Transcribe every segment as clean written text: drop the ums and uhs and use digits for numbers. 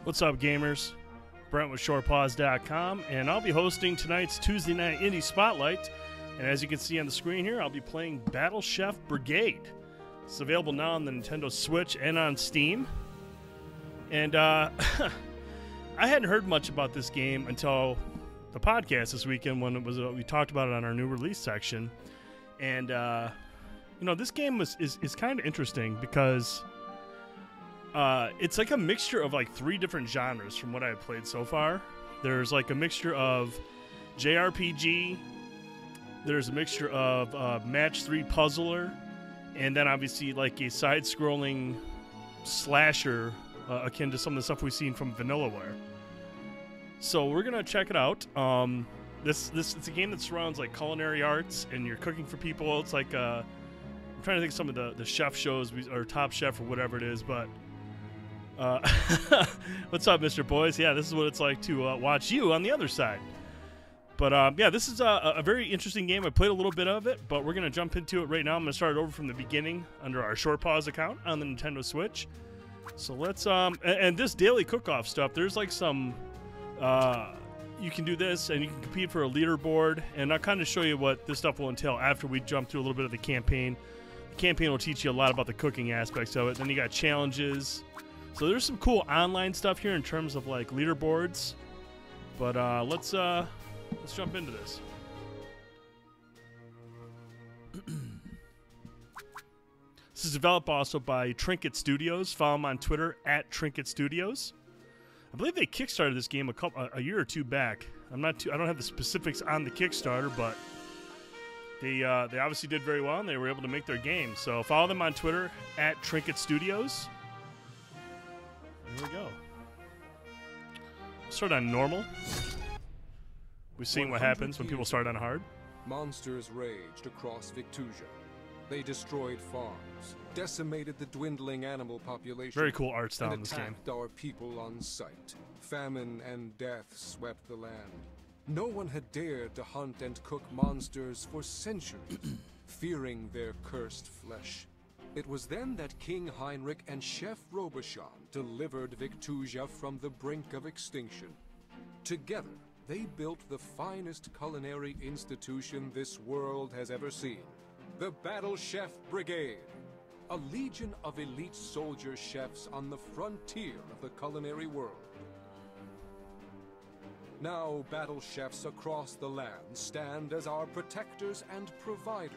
What's up, gamers? Brent with ShorePaws.com, and I'll be hosting tonight's Tuesday Night Indie Spotlight. And as you can see on the screen here, I'll be playing Battle Chef Brigade. It's available now on the Nintendo Switch and on Steam. And I hadn't heard much about this game until the podcast this weekend when it was we talked about it on our new release section. And you know, this game is kind of interesting because it's like a mixture of like 3 different genres from what I've played so far. There's like a mixture of JRPG, there's a mixture of match 3 puzzler, and then obviously like a side-scrolling slasher akin to some of the stuff we've seen from Vanillaware. So we're gonna check it out. This it's a game that surrounds like culinary arts, and you're cooking for people. It's like I'm trying to think of some of the chef shows or Top Chef or whatever it is, but what's up, Mr. Boys? Yeah, this is what it's like to watch you on the other side. But yeah, this is a very interesting game. I played a little bit of it, but we're gonna jump into it right now. I'm gonna start it over from the beginning under our Short Pause account on the Nintendo Switch. So let's and this daily cook-off stuff. There's like some you can do this, and you can compete for a leaderboard. And I'll kind of show you what this stuff will entail after we jump through a little bit of the campaign. The campaign will teach you a lot about the cooking aspects of it. Then you got challenges. So there's some cool online stuff here in terms of like leaderboards. But let's jump into this. This is developed also by Trinket Studios. Follow them on Twitter at Trinket Studios. I believe they kickstarted this game a year or 2 back. I don't have the specifics on the Kickstarter, but they obviously did very well, and they were able to make their game. So follow them on Twitter at Trinket Studios. Here we go. Start on normal. We've seen what happens when people start on hard. Monsters raged across Victusia. They destroyed farms, decimated the dwindling animal population. Very cool art style in this game. And attacked our people on sight. Famine and death swept the land. No one had dared to hunt and cook monsters for centuries, fearing their cursed flesh. It was then that King Heinrich and Chef Robichon delivered Victusia from the brink of extinction. Together, they built the finest culinary institution this world has ever seen. The Battle Chef Brigade, a legion of elite soldier chefs on the frontier of the culinary world. Now, battle chefs across the land stand as our protectors and providers,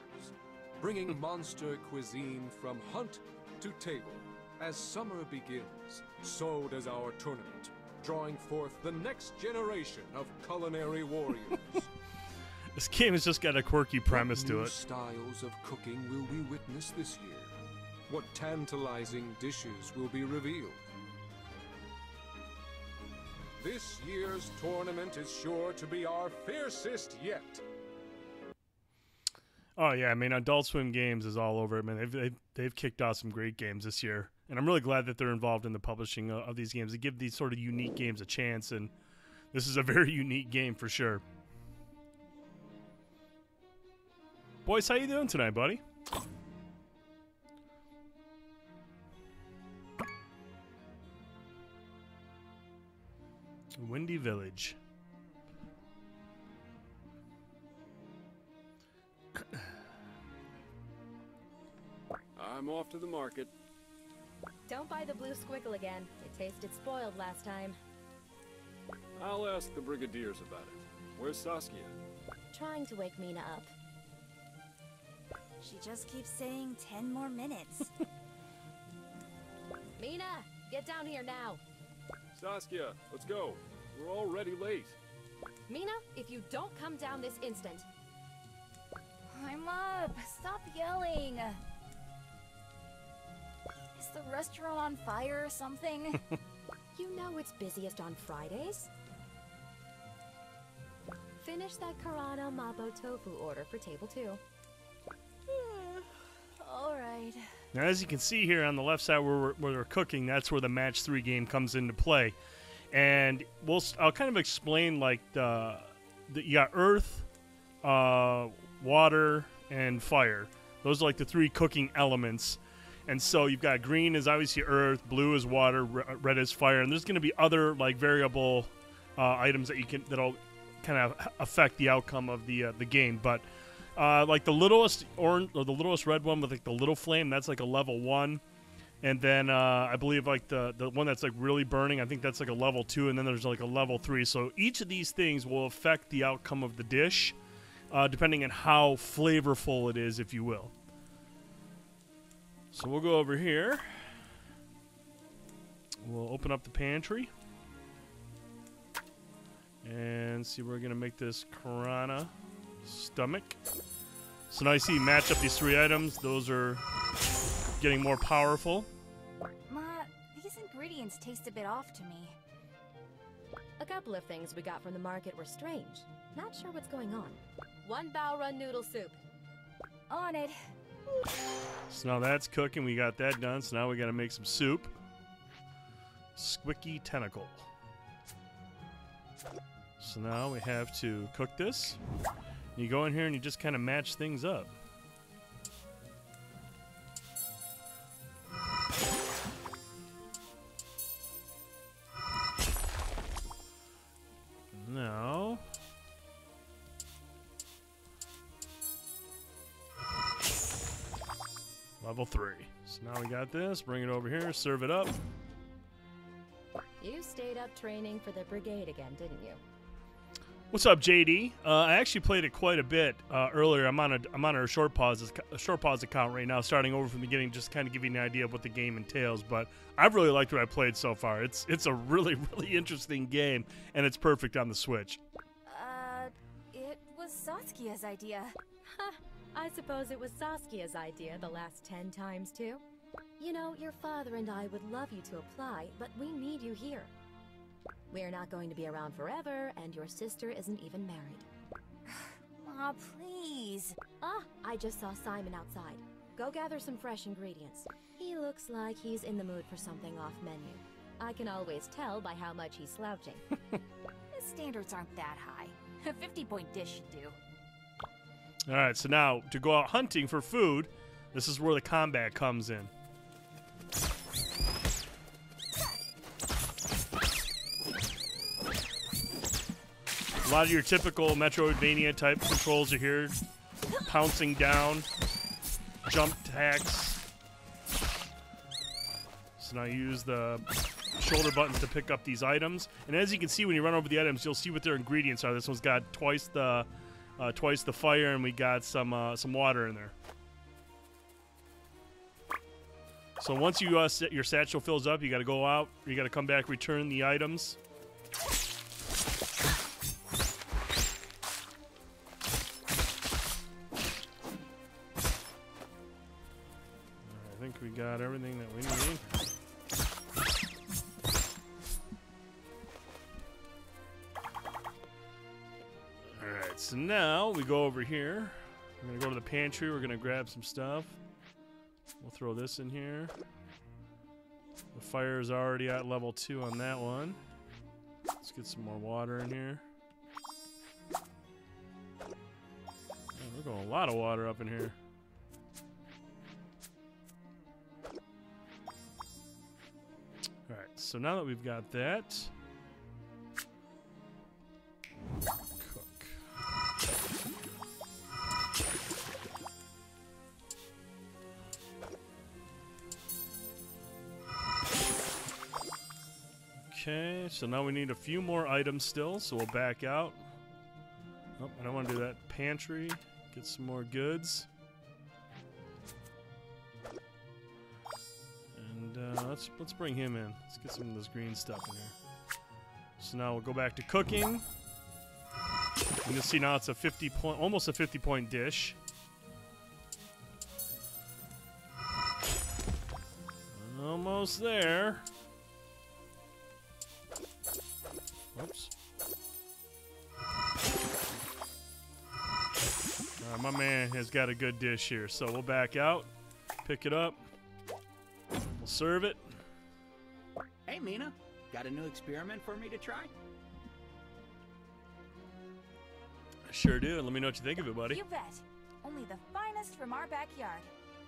bringing monster cuisine from hunt to table. As summer begins, so does our tournament, drawing forth the next generation of culinary warriors. This game has just got a quirky premise to it. What new styles of cooking will we witness this year? What tantalizing dishes will be revealed? This year's tournament is sure to be our fiercest yet. Oh yeah, I mean, Adult Swim Games is all over it, man. They've kicked off some great games this year, and I'm really glad that they're involved in the publishing of these games. They give these sort of unique games a chance, and this is a very unique game for sure. Boys, how you doing tonight, buddy? Windy Village. I'm off to the market. Don't buy the blue squiggle again. It tasted spoiled last time. I'll ask the Brigadiers about it. Where's Saskia? Trying to wake Mina up. She just keeps saying 10 more minutes. Mina, get down here now. Saskia, let's go. We're already late. Mina, if you don't come down this instant. I'm up. Stop yelling. Is the restaurant on fire or something? You know it's busiest on Fridays. Finish that Karana Mabo Tofu order for table 2. All right. Now, as you can see here on the left side where we're cooking, that's where the match 3 game comes into play. And I'll kind of explain like you got earth, water, and fire. Those are like the 3 cooking elements. And so you've got green is obviously earth, blue is water, red is fire, and there's going to be other like variable items that'll kind of affect the outcome of the game. But like the littlest orange or the littlest red one with like the little flame, that's like a level 1. And then I believe like the one that's like really burning, I think that's like a level 2, and then there's like a level 3. So each of these things will affect the outcome of the dish, depending on how flavorful it is, if you will. So we'll go over here. We'll open up the pantry. And see, we're going to make this Karana stomach. So now you see, match up these 3 items. Those are getting more powerful. Ma, these ingredients taste a bit off to me. A couple of things we got from the market were strange. Not sure what's going on. 1 Bao Run noodle soup. On it. So now that's cooking. We got that done. So now we got to make some soup. Squicky tentacle. So now we have to cook this. You go in here and you just kind of match things up. Now, level 3. So now we got this. Bring it over here. Serve it up. You stayed up training for the Brigade again, didn't you? What's up, JD? I actually played it quite a bit earlier. I'm on a short pause account right now, starting over from the beginning, just kind of give you an idea of what the game entails. But I've really liked what I played so far. It's a really, really interesting game, and it's perfect on the Switch. It was Saskia's idea. Huh. I suppose it was Saskia's idea the last 10 times, too. You know, your father and I would love you to apply, but we need you here. We're not going to be around forever, and your sister isn't even married. Ma, please. Ah, I just saw Simon outside. Go gather some fresh ingredients. He looks like he's in the mood for something off-menu. I can always tell by how much he's slouching. His standards aren't that high. A 50-point dish should do. All right, so now to go out hunting for food, this is where the combat comes in. A lot of your typical Metroidvania type controls are here. Pouncing down, jump attacks. So now you use the shoulder buttons to pick up these items. And as you can see when you run over the items, you'll see what their ingredients are. This one's got twice the fire, and we got some water in there. So once you your satchel fills up, you got to go out. You got to come back, return the items. I think we got everything that we need. Alright, so now we go over here. We're going to go to the pantry. We're going to grab some stuff. We'll throw this in here. The fire is already at level 2 on that one. Let's get some more water in here. Man, we're going a lot of water up in here. Alright, so now that we've got that, cook. Okay, so now we need a few more items still, so we'll back out. Oh, I don't want to do that. Pantry, get some more goods. And let's bring him in. Let's get some of this green stuff in here. So now we'll go back to cooking. And you'll see now it's a almost a 50-point dish. Almost there. Oops. My man has got a good dish here, so we'll back out, pick it up, we'll serve it. Hey, Mina, got a new experiment for me to try? I sure do. Let me know what you think of it, buddy. You bet. Only the finest from our backyard.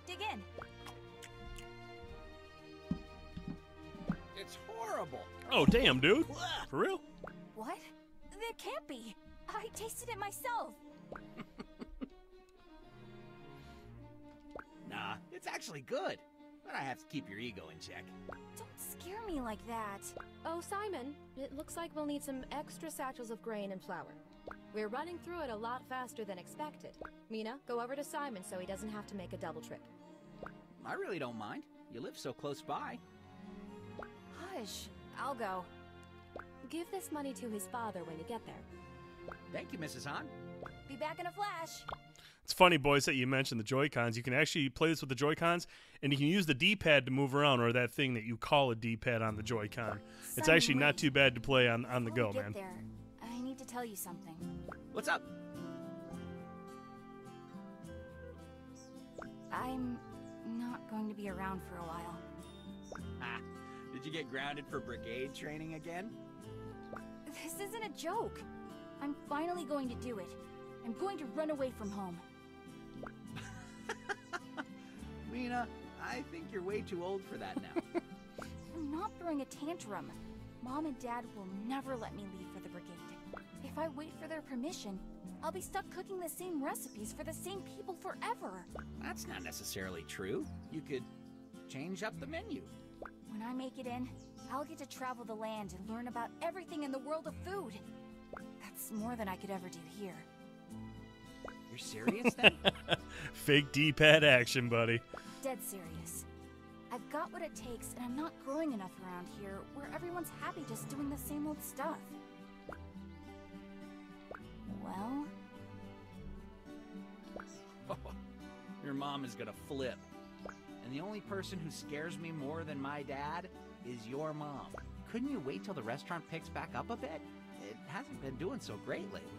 Dig in. It's horrible. Oh, damn, dude. Ugh. For real? What? That can't be. I tasted it myself. Nah, it's actually good. But I have to keep your ego in check. Don't scare me like that. Oh, Simon, it looks like we'll need some extra satchels of grain and flour. We're running through it a lot faster than expected. Mina, go over to Simon so he doesn't have to make a double trip. I really don't mind. You live so close by. Hush. I'll go. Give this money to his father when you get there. Thank you, Mrs. Han. Be back in a flash. It's funny, boys, that you mentioned the Joy-Cons. You can actually play this with the Joy-Cons, and you can use the D-pad to move around, or that thing that you call a D-pad on the Joy-Con. It's Simon, actually not wait. too bad to play on the Before go, we get man. there, I need to tell you something. What's up? I'm not going to be around for a while. Ah, did you get grounded for Brigade training again? This isn't a joke. I'm finally going to do it. I'm going to run away from home. Mina, I think you're way too old for that now. I'm not throwing a tantrum. Mom and Dad will never let me leave for the Brigade. If I wait for their permission, I'll be stuck cooking the same recipes for the same people forever. That's not necessarily true. You could change up the menu. When I make it in, I'll get to travel the land and learn about everything in the world of food. That's more than I could ever do here. You're serious then? Fake D-pad action, buddy. Dead serious. I've got what it takes, and I'm not growing enough around here where everyone's happy just doing the same old stuff. Well, Your mom is gonna flip. And the only person who scares me more than my dad is your mom. Couldn't you wait till the restaurant picks back up a bit? It hasn't been doing so great lately.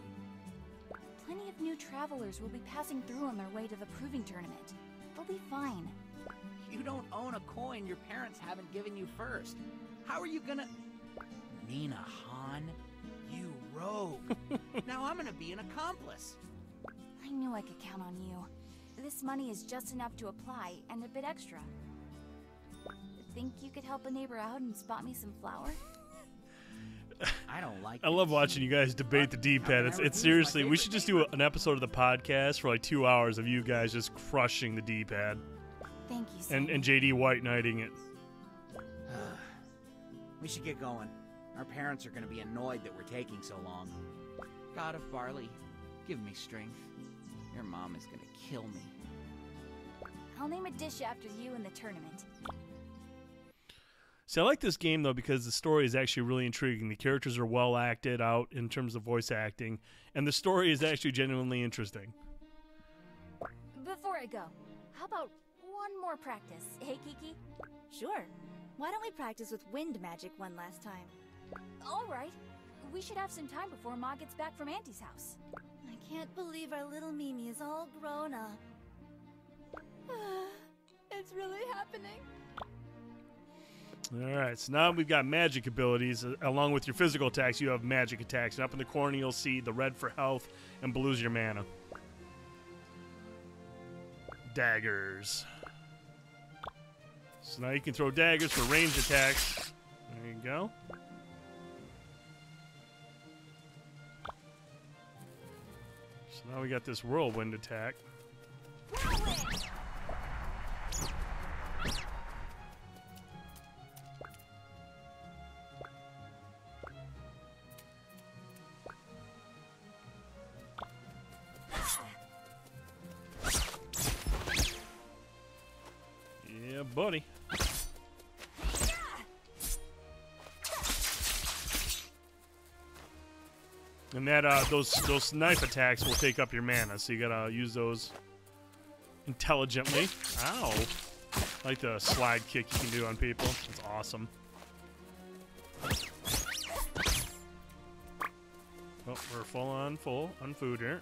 plenty of new travelers will be passing through on their way to the proving tournament. They'll be fine. You don't own a coin your parents haven't given you first. How are you gonna... Mina Han, you rogue. Now I'm gonna be an accomplice. I knew I could count on you. This money is just enough to apply, and a bit extra. Think you could help a neighbor out and spot me some flour? I don't like I love watching you guys debate the D-pad. It's seriously, we should just do an episode of the podcast for like 2 hours of you guys just crushing the D-pad. Thank you, Sam. And JD White knighting it. We should get going. Our parents are gonna be annoyed that we're taking so long. God of barley, give me strength. Your mom is gonna kill me. I'll name a dish after you in the tournament. See, I like this game, though, because the story is actually really intriguing. The characters are well acted out in terms of voice acting, and the story is actually genuinely interesting. Before I go, how about one more practice, hey Kiki? Sure. Why don't we practice with wind magic one last time? All right. We should have some time before Ma gets back from Auntie's house. I can't believe our little Mimi is all grown up. It's really happening. All right, so now we've got magic abilities. Along with your physical attacks, you have magic attacks. And up in the corner, you'll see the red for health and blue's your mana. Daggers. So now you can throw daggers for ranged attacks. There you go. So now we got this whirlwind attack. Yeah, buddy. And that those knife attacks will take up your mana, so you gotta use those intelligently. Ow! I like the slide kick you can do on people. It's awesome. Oh, we're full on food here.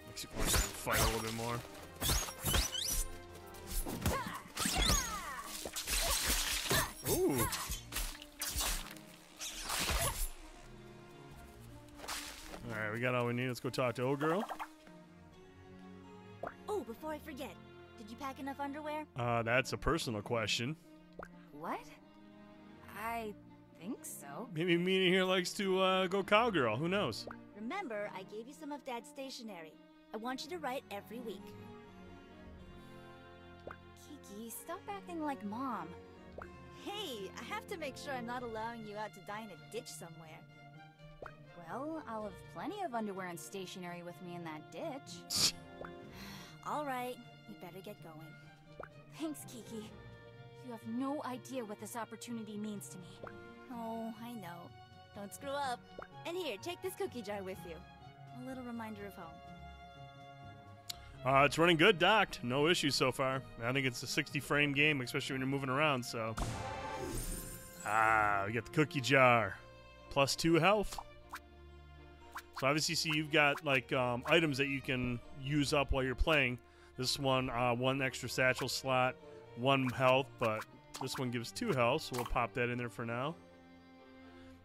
Makes you want to fight a little bit more. Ooh. Alright, we got all we need. Let's go talk to old girl. Oh, before I forget, did you pack enough underwear? That's a personal question. what? I think so. Maybe Mina here likes to go cowgirl. Who knows? Remember, I gave you some of Dad's stationery. I want you to write every week. Kiki, stop acting like Mom. Hey, I have to make sure I'm not allowing you out to die in a ditch somewhere. Well, I'll have plenty of underwear and stationery with me in that ditch. All right, you better get going. Thanks, Kiki. You have no idea what this opportunity means to me. Oh, I know. Don't screw up. And here, take this cookie jar with you. A little reminder of home. It's running good, docked. No issues so far. I think it's a 60-frame game, especially when you're moving around, so... we got the cookie jar. +2 health. So obviously, see, you've got, like, items that you can use up while you're playing. This one, 1 extra satchel slot, 1 health, but this one gives 2 health, so we'll pop that in there for now.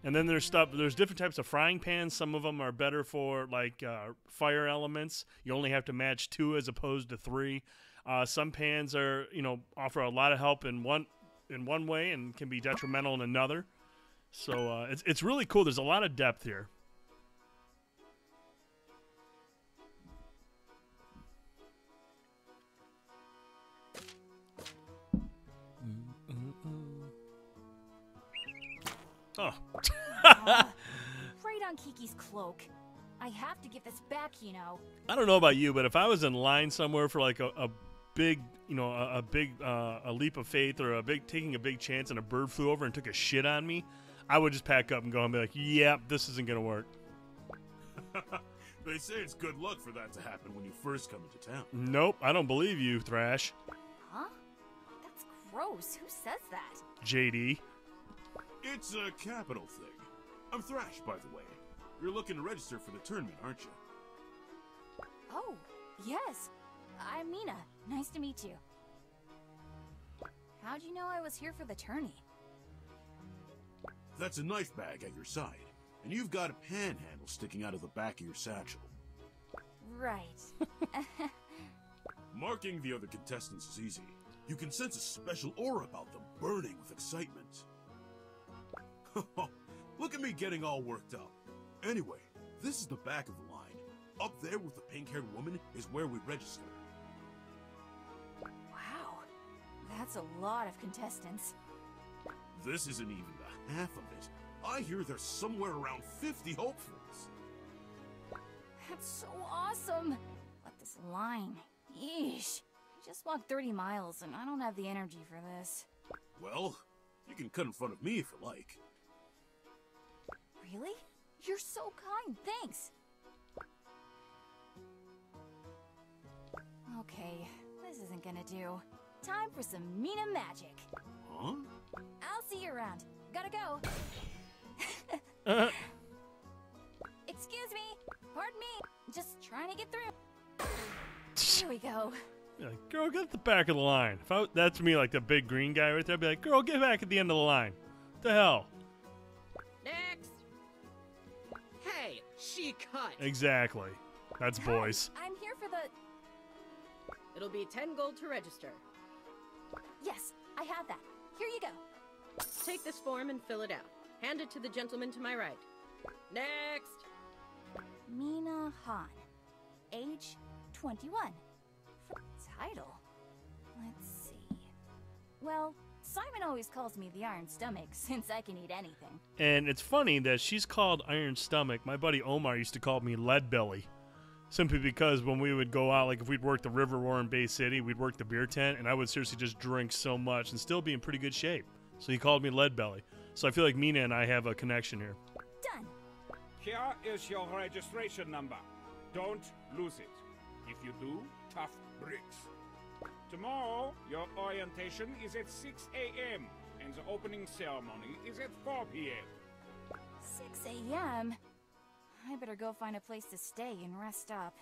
And then there's different types of frying pans. Some of them are better for, like, fire elements. You only have to match 2 as opposed to 3. Some pans are, offer a lot of help in one way and can be detrimental in another. So it's really cool. There's a lot of depth here. Oh. Right on Kiki's cloak. I have to get this back, you know. I don't know about you, but if I was in line somewhere for like a big, a leap of faith or taking a big chance and a bird flew over and took a shit on me, I would just pack up and go and be like, yeah, this isn't going to work. They say it's good luck for that to happen when you first come into town. Nope, I don't believe you, Thrash. Huh? That's gross. Who says that? JD. It's a capital thing. I'm Thrash, by the way. You're looking to register for the tournament, aren't you? Oh, yes. I'm Mina. Nice to meet you. How'd you know I was here for the tourney? That's a knife bag at your side, and you've got a panhandle sticking out of the back of your satchel. Right. Marking the other contestants is easy. You can sense a special aura about them burning with excitement. Look at me getting all worked up. Anyway, this is the back of the line. Up there with the pink-haired woman is where we register. Wow. That's a lot of contestants. This isn't even the half of it. I hear there's somewhere around 50 hopefuls. That's so awesome. But this line, yeesh. I just walked 30 miles and I don't have the energy for this. Well, you can cut in front of me if you like. Really? You're so kind, thanks. Okay, this isn't gonna do. Time for some Mina magic. Huh? I'll see you around. Gotta go. Excuse me. Pardon me. Just trying to get through. Here we go. Yeah, girl, get at the back of the line. That's me, like the big green guy right there. I'd be like, girl, get back at the end of the line. What the hell? Next. Hey, she cut. Exactly. That's boys. I'm here for the... It'll be 10 gold to register. Yes, I have that. Here you go. Take this form and fill it out. Hand it to the gentleman to my right. Next. Mina Han. Age 21. Title? Let's see. Well, Simon always calls me the Iron Stomach since I can eat anything. And it's funny that she's called Iron Stomach. My buddy Omar used to call me Lead Belly. Simply because when we would go out, like if we'd work the River War in Bay City, we'd work the beer tent, and I would seriously just drink so much and still be in pretty good shape. So he called me Lead Belly. So I feel like Mina and I have a connection here. Done. Here is your registration number. Don't lose it. If you do, tough bricks. Tomorrow, your orientation is at 6 a.m. and the opening ceremony is at 4 p.m. 6 a.m.? I better go find a place to stay and rest up.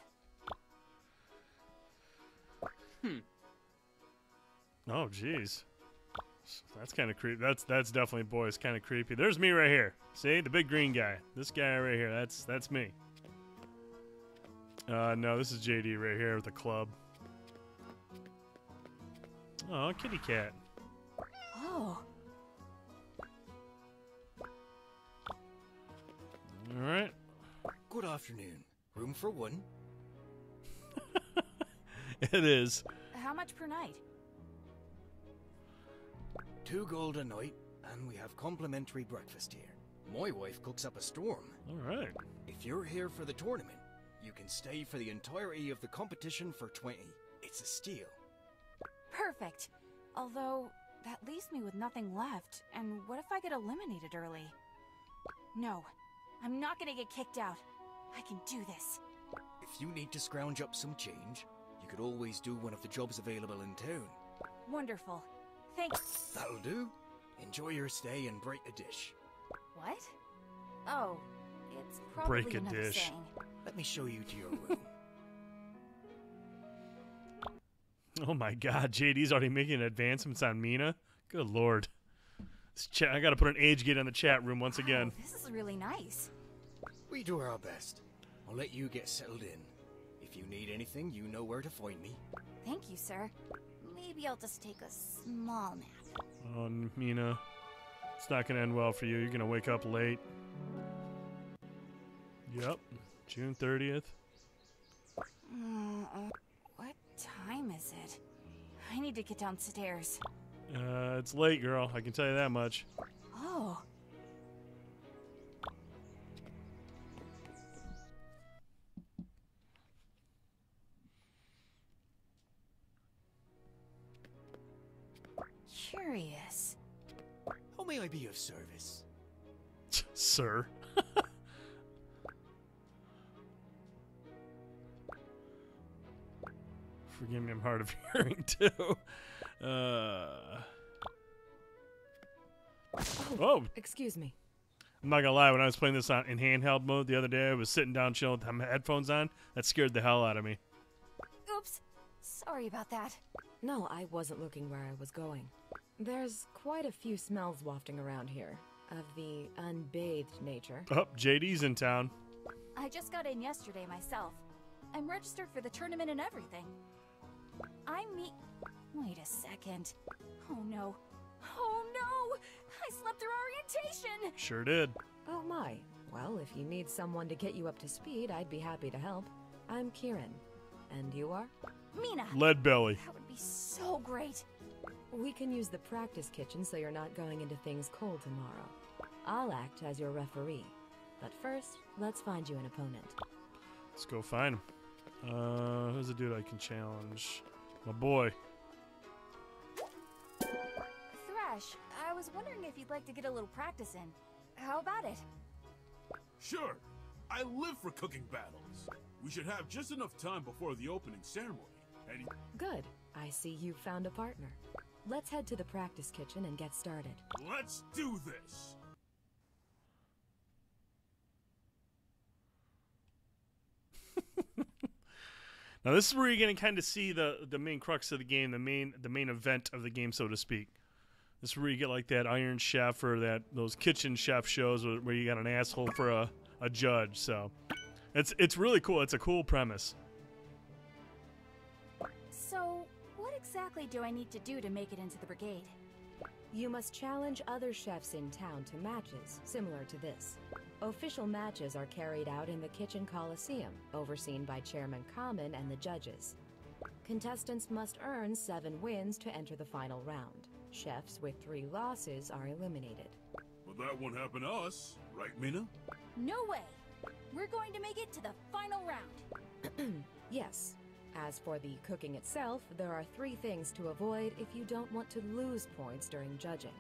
Oh, jeez. That's kind of creepy. That's definitely, boys, kind of creepy. There's me right here. See, the big green guy. This guy right here. That's me. No, this is JD right here with the club. Oh, kitty cat. Oh, All right. Good afternoon. Room for one? It is. How much per night? 2 gold a night, and we have complimentary breakfast here. My wife cooks up a storm. All right. If you're here for the tournament, you can stay for the entirety of the competition for 20. It's a steal. Perfect. Although, that leaves me with nothing left. And what if I get eliminated early? No, I'm not gonna get kicked out. I can do this. If you need to scrounge up some change, you could always do one of the jobs available in town. Wonderful. Thanks. That'll do. Enjoy your stay and break a dish. What? Oh, it's probably Break a another dish. saying. Let me show you to your room. Oh my God, JD's already making advancements on Mina. Good Lord. I got to put an age gate on the chat room once again. This is really nice. We do our best. I'll let you get settled in. If you need anything, you know where to find me. Thank you, sir. Maybe I'll just take a small nap. Oh, Mina. It's not going to end well for you. You're going to wake up late. Yep. June 30th. What time is it? I need to get downstairs. It's late, girl. I can tell you that much. Oh. Curious. How may I be of service? Sir. Forgive me, I'm hard of hearing too. Oh, excuse me. I'm not gonna lie, when I was playing this in handheld mode the other day, I was sitting down chilling with my headphones on. That scared the hell out of me. Oops. Sorry about that. No, I wasn't looking where I was going. There's quite a few smells wafting around here, of the unbathed nature. Oh, JD's in town. I just got in yesterday myself. I'm registered for the tournament and everything. Wait a second. Oh no. Oh no! I slept through orientation! Sure did. Oh my. Well, if you need someone to get you up to speed, I'd be happy to help. I'm Kieran. And you are? Mina! Lead belly. That would be so great. We can use the practice kitchen so you're not going into things cold tomorrow. I'll act as your referee. But first, let's find you an opponent. Let's go find him. Who's the dude I can challenge? My boy. Thrash, I was wondering if you'd like to get a little practice in. How about it? Sure. I live for cooking battles. We should have just enough time before the opening ceremony. Good. I see you've found a partner. Let's head to the practice kitchen and get started. Let's do this! Now this is where you're going to kind of see the main crux of the game, the main event of the game, so to speak. This is where you get like that Iron Chef or those kitchen chef shows where you got an asshole for a judge. So it's really cool. It's a cool premise. So, what exactly do I need to do to make it into the brigade? You must challenge other chefs in town to matches similar to this. Official matches are carried out in the Kitchen Coliseum, overseen by Chairman Common and the judges. Contestants must earn 7 wins to enter the final round. Chefs with 3 losses are eliminated. Well, that won't happen to us, right, Mina? No way! We're going to make it to the final round. Yes. As for the cooking itself, there are 3 things to avoid if you don't want to lose points during judging.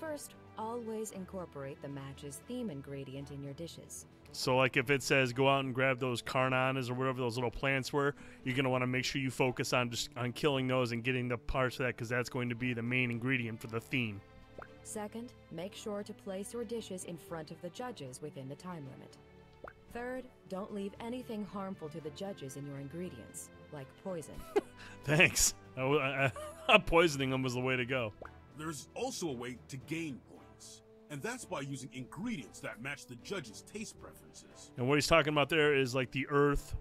First, always incorporate the match's theme ingredient in your dishes. So like if it says go out and grab those carnanas or whatever those little plants were, you're going to want to make sure you focus on killing those and getting the parts of that, because that's going to be the main ingredient for the theme. Second, make sure to place your dishes in front of the judges within the time limit. Third, don't leave anything harmful to the judges in your ingredients, like poison. Thanks. Poisoning them was the way to go. There's also a way to gain points, and that's by using ingredients that match the judges' taste preferences. And what he's talking about there is like the earth,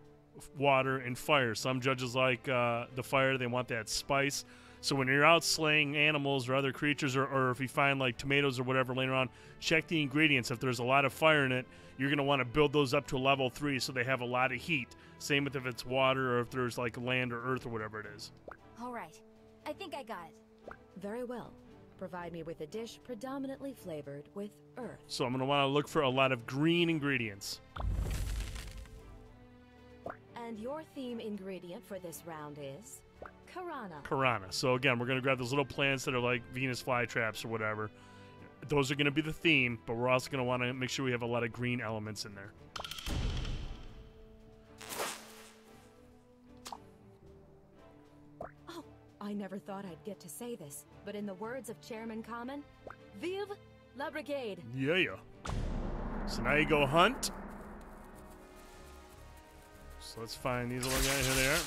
water, and fire. Some judges like the fire, they want that spice. So when you're out slaying animals or other creatures, or if you find like tomatoes or whatever laying around, check the ingredients. If there's a lot of fire in it, you're going to want to build those up to a level 3 so they have a lot of heat. Same with if it's water or if there's like land or earth or whatever it is. All right. I think I got it. Very well. Provide me with a dish predominantly flavored with earth. So I'm going to want to look for a lot of green ingredients. And your theme ingredient for this round is Karana. Karana. So again, we're going to grab those little plants that are like Venus flytraps or whatever. Those are going to be the theme, but we're also going to want to make sure we have a lot of green elements in there. Oh, I never thought I'd get to say this, but in the words of Chairman Common, Vive la Brigade. Yeah. So now you go hunt. So let's find these little guys. Here they are.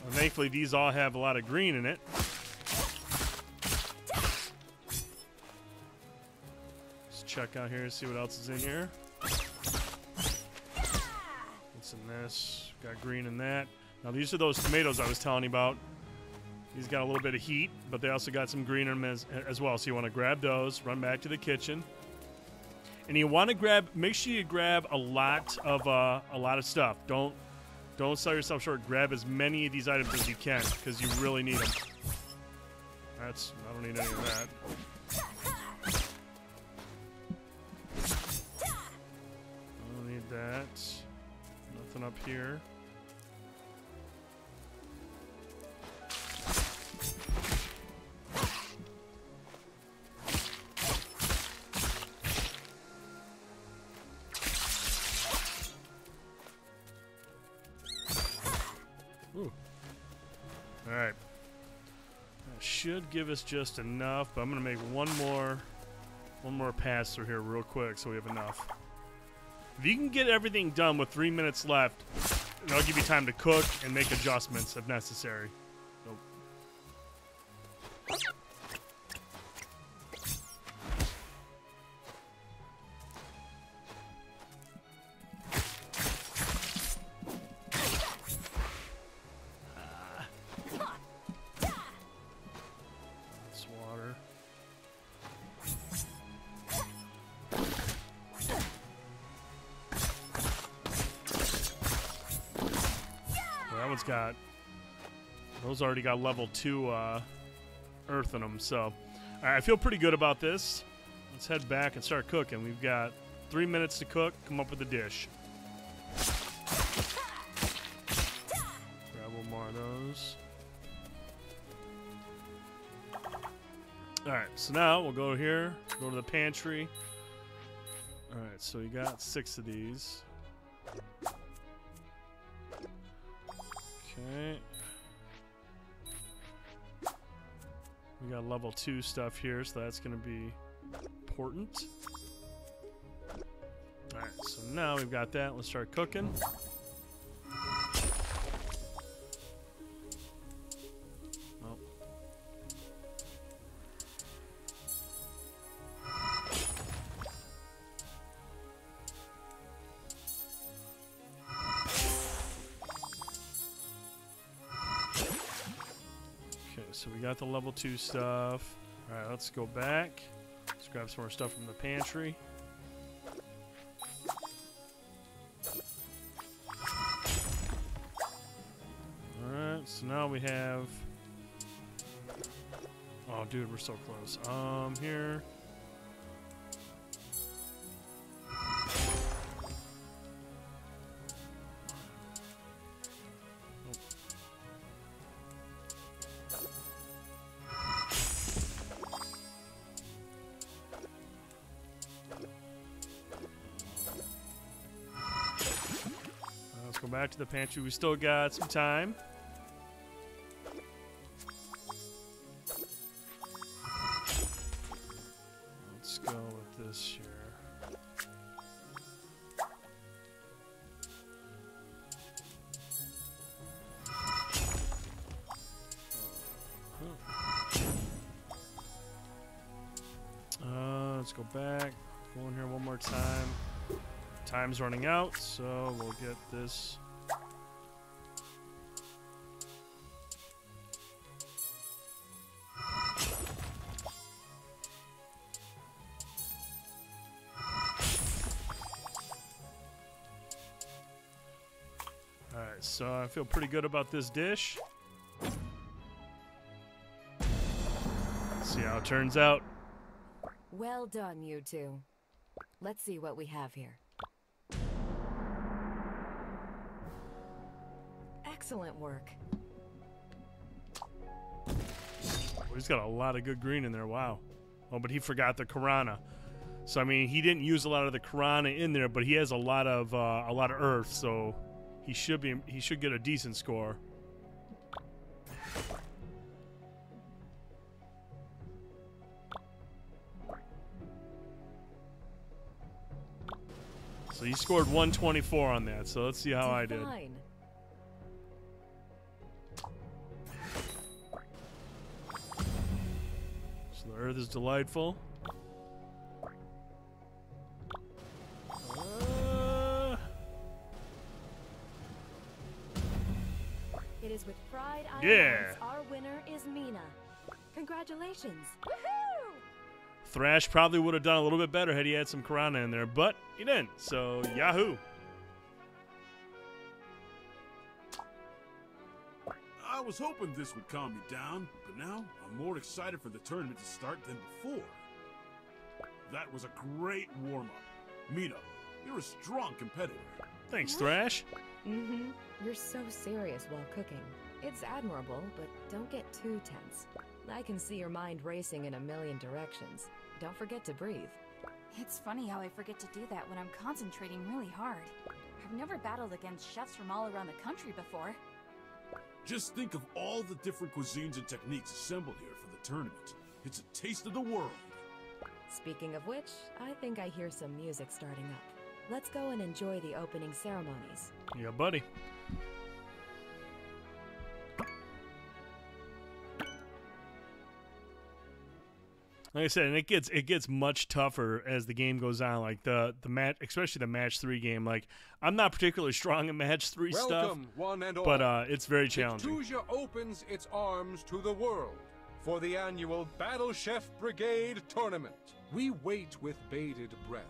And thankfully, these all have a lot of green in it. Let's check out here, see what else is in here. What's in this? Got green in that. Now, these are those tomatoes I was telling you about. These got a little bit of heat, but they also got some green in them as well. So you want to grab those, run back to the kitchen. And you want to make sure you grab a lot of stuff. Don't sell yourself short. Grab as many of these items as you can because you really need them. I don't need any of that. I don't need that. Nothing up here. Ooh. All right. That should give us just enough, but I'm gonna make one more pass through here real quick so we have enough. If you can get everything done with 3 minutes left, that'll give you time to cook and make adjustments if necessary. Nope. Those already got level 2 earth in them, so I feel pretty good about this. Let's head back and start cooking. We've got 3 minutes to cook, come up with a dish. Grab one more of those. Alright, so now we'll go here, go to the pantry. Alright, so we got 6 of these. Okay. We got level 2 stuff here, so that's going to be important. Alright, so now we've got that. Let's start cooking. Oh. So we got the level 2 stuff. Alright, let's go back. Let's grab some more stuff from the pantry. Alright, so now we have... Oh, dude, we're so close. Here... Go back to the pantry. We still got some time. Let's go with this here. Let's go back. Go in here one more time. Time's running out, so we'll get this Alright, so I feel pretty good about this dish. See how it turns out. Well done, you two. Let's see what we have here. Excellent work. Well, he's got a lot of good green in there. Wow. Oh, but he forgot the Karana. So I mean, he didn't use a lot of the Karana in there, but he has a lot of earth, so he should get a decent score. So he scored 124 on that. So let's see how I did. So the earth is delightful. It is with pride I Yeah. announce our winner is Mina. Congratulations. Woohoo! Thrash probably would have done a little bit better had he had some Karana in there, but he didn't. So Yahoo! I was hoping this would calm me down, but now I'm more excited for the tournament to start than before. That was a great warm-up. Mina, you're a strong competitor. Thanks, Thrash. Mm-hmm. You're so serious while cooking. It's admirable, but don't get too tense. I can see your mind racing in a million directions. Don't forget to breathe. It's funny how I forget to do that when I'm concentrating really hard. I've never battled against chefs from all around the country before. Just think of all the different cuisines and techniques assembled here for the tournament. It's a taste of the world. Speaking of which, I think I hear some music starting up. Let's go and enjoy the opening ceremonies. Yeah, buddy. Like I said, and it gets much tougher as the game goes on. Like the match, especially the match 3 game. Like I'm not particularly strong in match 3 stuff. Welcome, one and all. But it's very challenging. Victusia opens its arms to the world for the annual Battle Chef Brigade tournament. We wait with bated breath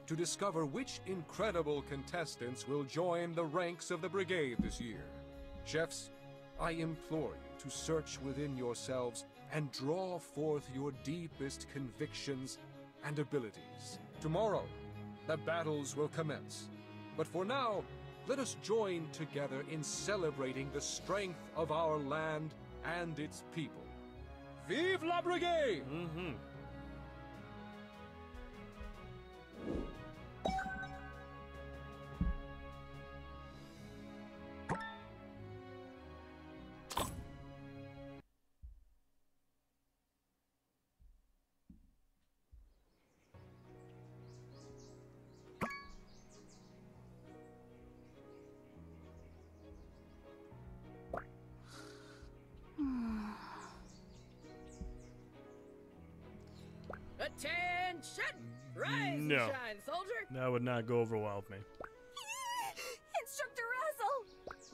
to discover which incredible contestants will join the ranks of the brigade this year. Chefs, I implore you to search within yourselves and draw forth your deepest convictions and abilities. Tomorrow, the battles will commence. But for now, let us join together in celebrating the strength of our land and its people. Vive la Brigade! Mm-hmm. Attention! Rise No. and shine, soldier! That would not go over well with me. Instructor Razzle!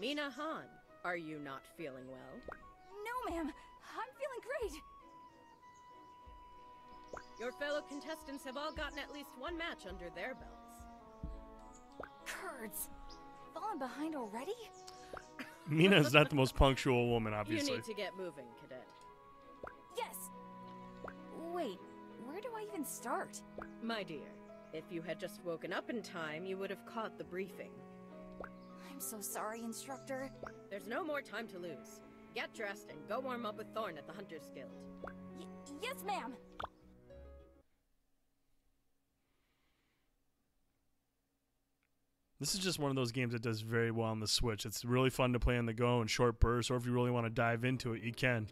Mina Han, are you not feeling well? No, ma'am. I'm feeling great. Your fellow contestants have all gotten at least one match under their belts. Curds. Falling behind already? Mina is not the most punctual woman, obviously. You need to get moving, cadet. Yes! Wait, where do I even start? My dear, if you had just woken up in time, you would have caught the briefing. I'm so sorry, Instructor. There's no more time to lose. Get dressed and go warm up with Thorn at the Hunters Guild. Yes, ma'am! This is just one of those games that does very well on the Switch. It's really fun to play on the go in short bursts, or if you really want to dive into it, you can.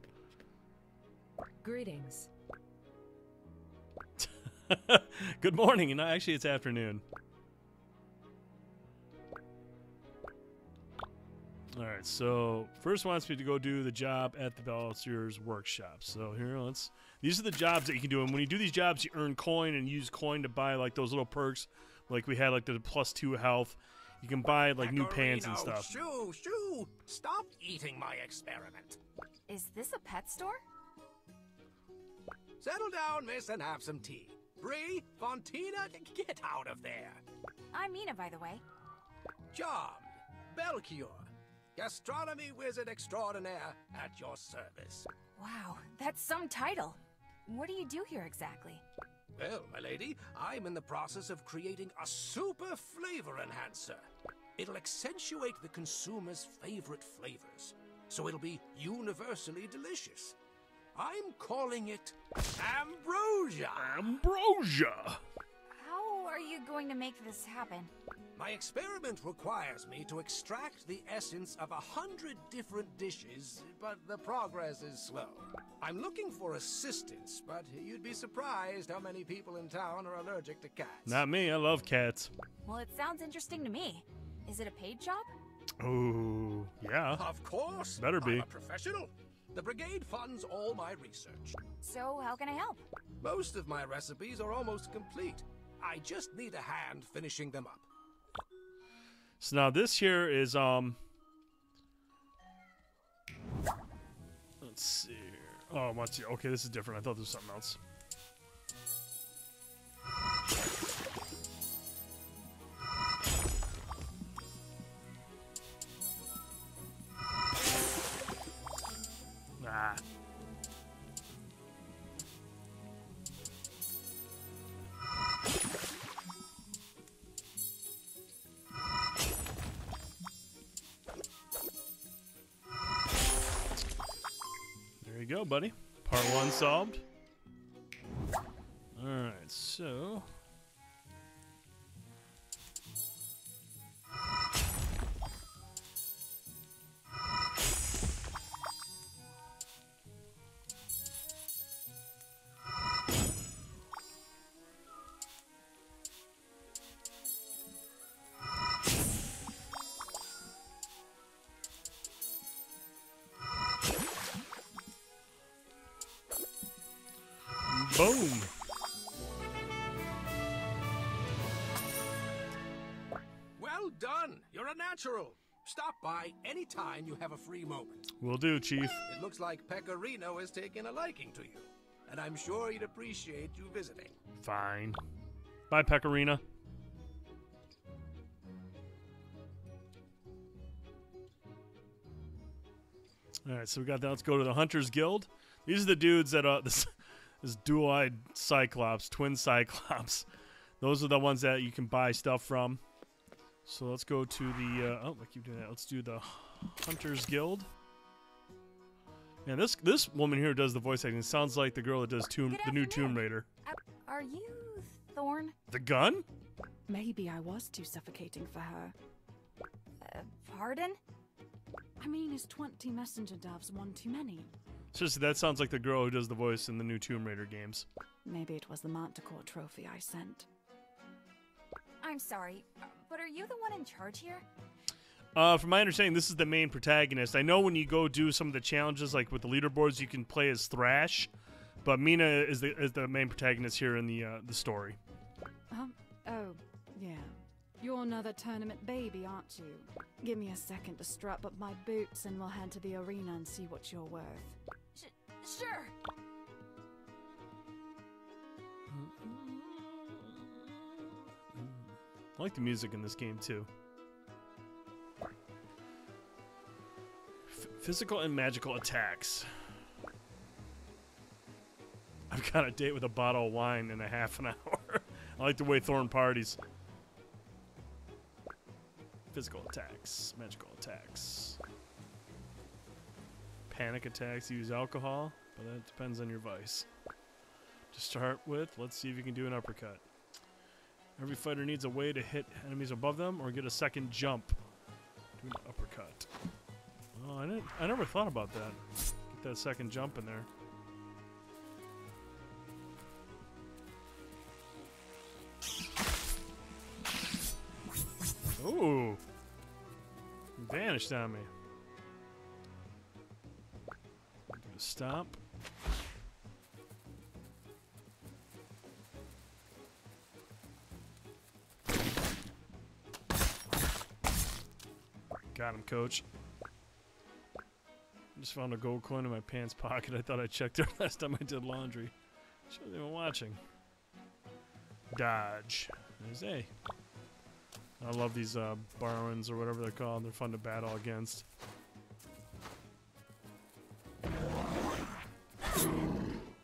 Greetings. Good morning, and actually it's afternoon. Alright, so first wants me to go do the job at the Ballistier's workshop. So here, these are the jobs that you can do, and when you do these jobs, you earn coin and use coin to buy like those little perks. Like we had like the +2 health. You can buy like new pants and stuff. Shoo! Stop eating my experiment. Is this a pet store? Settle down, miss, and have some tea. Bree, Fontina, get out of there. I'm Mina, by the way. Charmed. Belchior. Gastronomy wizard extraordinaire at your service. Wow, that's some title. What do you do here exactly? Well, my lady, I'm in the process of creating a super flavor enhancer. It'll accentuate the consumer's favorite flavors, so it'll be universally delicious. I'm calling it Ambrosia. Ambrosia! How are you going to make this happen? My experiment requires me to extract the essence of 100 different dishes, but the progress is slow. I'm looking for assistance, but you'd be surprised how many people in town are allergic to cats. Not me, I love cats. Well, it sounds interesting to me. Is it a paid job? Oh, yeah. Of course. Better be. I'm a professional. The Brigade funds all my research. So, how can I help? Most of my recipes are almost complete. I just need a hand finishing them up. So now this here is let's see here. Oh, what's here? Okay, this is different. I thought this was something else. Ah. There you go, buddy. Part 1 solved. Alright, so... Boom! Well done! You're a natural. Stop by anytime you have a free moment. Will do, Chief. It looks like Pecorino has taken a liking to you, and I'm sure he'd appreciate you visiting. Fine. Bye, Pecorina. Alright, so we got that. Let's go to the Hunters Guild. These are the dudes that this dual-eyed Cyclops, twin Cyclops. Those are the ones that you can buy stuff from. So let's go to the oh, I keep doing that. Let's do the Hunters Guild. And this woman here does the voice acting. It sounds like the girl that does the new Tomb Raider. Are you Thorn? The gun? Maybe I was too suffocating for her. Pardon? I mean, is 20 messenger doves one too many? Seriously, that sounds like the girl who does the voice in the new Tomb Raider games. Maybe it was the Manticore trophy I sent. I'm sorry, but are you the one in charge here? From my understanding, this is the main protagonist. I know when you go do some of the challenges, like with the leaderboards, you can play as Thrash, but Mina is the main protagonist here in the story. Oh, yeah. You're another tournament baby, aren't you? Give me a second to strap up my boots and we'll head to the arena and see what you're worth. Sure. I like the music in this game, too. Physical and magical attacks. I've got a date with a bottle of wine in a half an hour. I like the way Thorn parties. Physical attacks, magical attacks. Panic attacks use alcohol, but that depends on your vice. To start with, let's see if you can do an uppercut. Every fighter needs a way to hit enemies above them or get a second jump. Do an uppercut. Oh, I never thought about that. Get that second jump in there. Ooh. Vanished on me. Do a stop. Got him, coach. Just found a gold coin in my pants pocket. I thought I checked it last time I did laundry. She wasn't even watching. Dodge. There's A. I love these Barwins or whatever they're called. They're fun to battle against.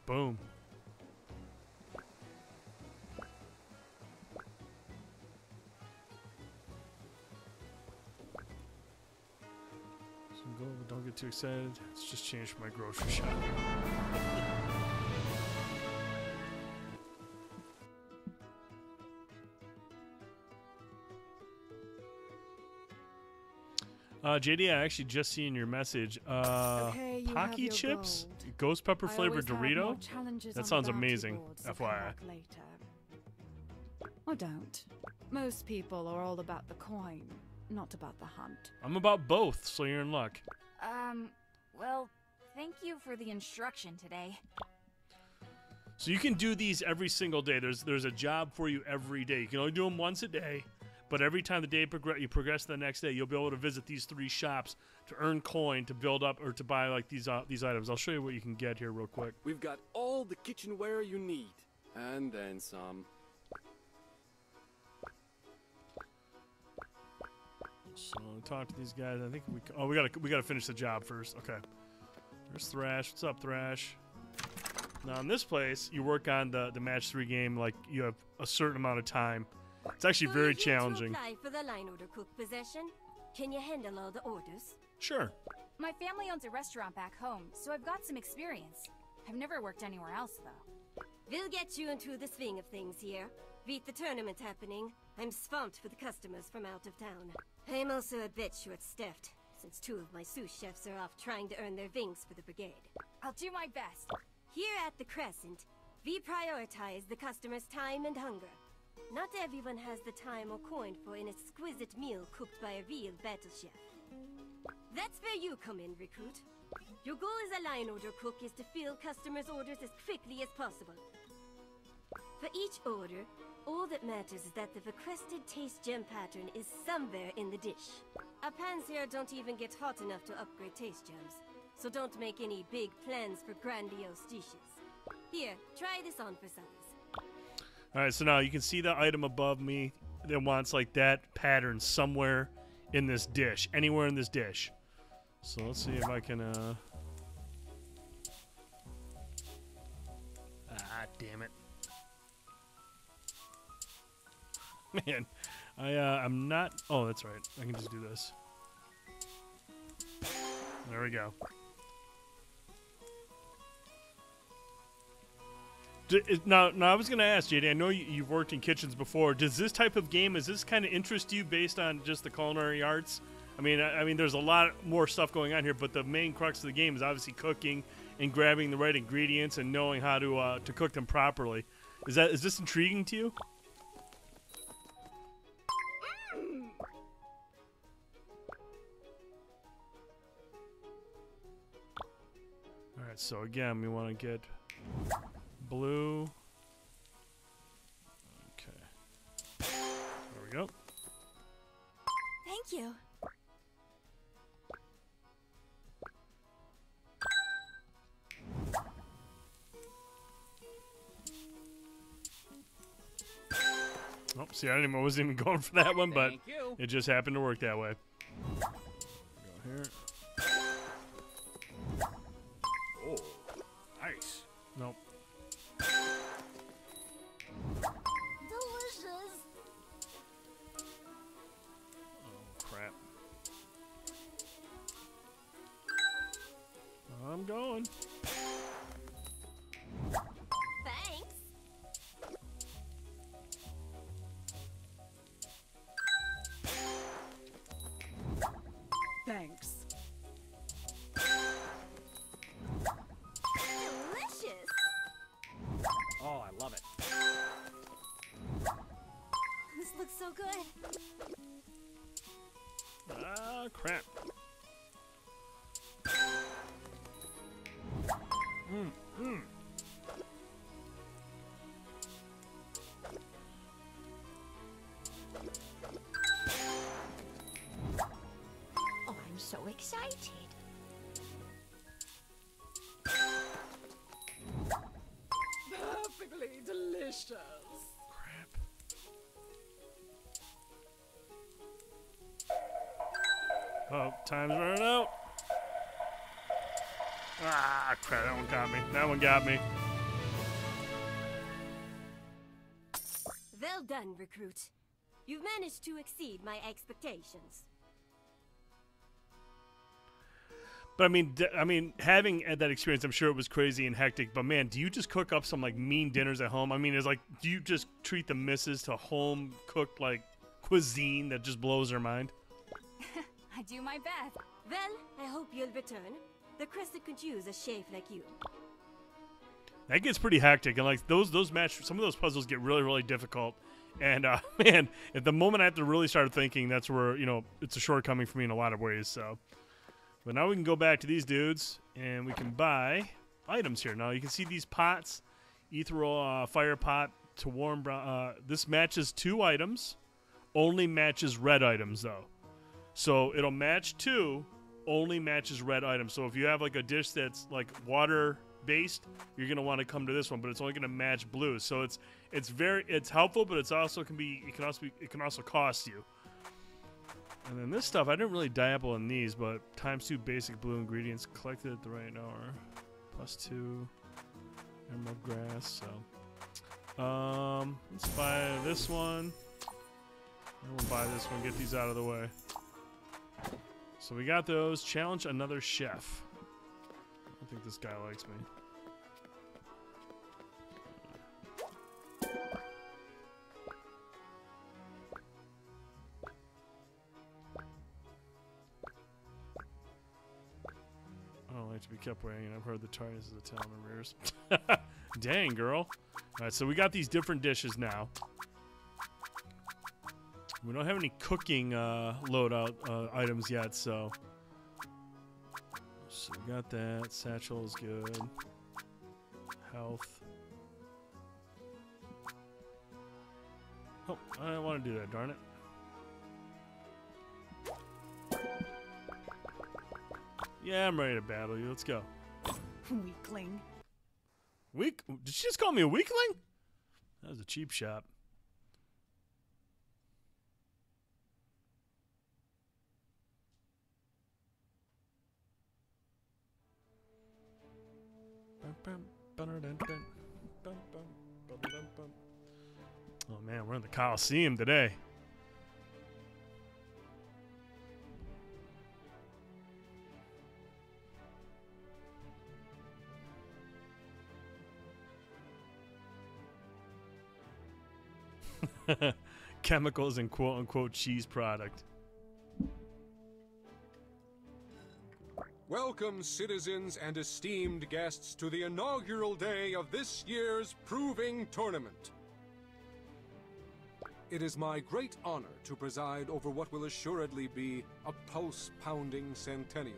Boom. So go, but don't get too excited. It's just changed my grocery shop. JD, I actually just seen your message. Okay, you have Pocky your chips, gold. ghost pepper I flavored always have more Dorito. challenges That on sounds the bounty amazing. board, so come FYI. back later. Or don't. Most people are all about the coin, not about the hunt. I'm about both, so you're in luck. Well, thank you for the instruction today. So you can do these every single day. There's a job for you every day. You can only do them once a day, but every time the day you progress to the next day, you'll be able to visit these 3 shops to earn coin to build up or to buy like these items. I'll show you what you can get here real quick. We've got all the kitchenware you need, and then some. So talk to these guys. I think we gotta finish the job first. Okay. There's Thrash. What's up, Thrash? Now in this place, you work on the match 3 game like you have a certain amount of time. It's actually So very you're here to challenging. apply for the line order cook position? Can you handle all the orders? Sure. My family owns a restaurant back home, so I've got some experience. I've never worked anywhere else, though. We'll get you into the swing of things here. Beat the tournament happening. I'm swamped with customers from out of town. I'm also a bit short-staffed, since 2 of my sous chefs are off trying to earn their wings for the brigade. I'll do my best. Here at the Crescent, we prioritize the customer's time and hunger. Not everyone has the time or coin for an exquisite meal cooked by a real battle chef. That's where you come in, recruit. Your goal as a line order cook is to fill customers' orders as quickly as possible. For each order, all that matters is that the requested taste gem pattern is somewhere in the dish. Our pans here don't even get hot enough to upgrade taste gems, so don't make any big plans for grandiose dishes. Here, try this on for size. All right, so now you can see the item above me that wants like that pattern somewhere in this dish, anywhere in this dish. So let's see if I can. Damn it, man! I'm not. Oh, that's right. I can just do this. There we go. Now, I was going to ask, JD, I know you've worked in kitchens before. Does this type of game, does this kind of interest you based on just the culinary arts? I mean, there's a lot more stuff going on here, but the main crux of the game is obviously cooking and grabbing the right ingredients and knowing how to cook them properly. Is this intriguing to you? All right, so again, we want to get blue. Okay. There we go. Thank you. Oh, see, I wasn't even going for that one, but Thank you. it just happened to work that way. Go here. Oh, nice. Nope. Delicious. Oh, crap. I'm going. Thanks. Thanks. Delicious. Oh, I love it. This looks so good. Ah, crap. Oh, I'm so excited. Perfectly delicious. Crap. Oh, time's running out. Ah, crap, that one got me. That one got me. Well done, recruit. You've managed to exceed my expectations. But I mean, having that experience, I'm sure it was crazy and hectic. But man, do you just cook up some like mean dinners at home? I mean, it's like, do you just treat the missus to home cooked like cuisine that just blows her mind? I do my best. Well, I hope you'll return. The Crescent could use a chef like you. That gets pretty hectic, and like those match, some of those puzzles get really, really difficult. And man, at the moment I have to really start thinking, that's where it's a shortcoming for me in a lot of ways. So, but now we can go back to these dudes, and we can buy items here. Now you can see these pots, ethereal fire pot to warm brown. This matches 2 items, only matches red items though. So it'll match 2, only matches red items. So if you have like a dish that's like water based, you're gonna want to come to this one, but it's only gonna match blue. So it's helpful, but it can also cost you. And then this stuff, I didn't really dabble in these, but ×2 basic blue ingredients collected at the right hour, +2 emerald grass. So let's buy this one. And we'll buy this one. Get these out of the way. So we got those. Challenge another chef. I don't think this guy likes me. I don't like to be kept waiting. I've heard the tardiness of the town rears. Dang, girl. Alright, so we got these different dishes now. We don't have any cooking loadout items yet, so we got that. Satchel is good. Health. Oh, I don't want to do that, darn it. Yeah, I'm ready to battle you. Let's go. Weakling. Weak? Did she just call me a weakling? That was a cheap shot. Oh man, we're in the Coliseum today. Chemicals and quote-unquote cheese product. Welcome, citizens and esteemed guests, to the inaugural day of this year's Proving Tournament. It is my great honor to preside over what will assuredly be a pulse-pounding centennial.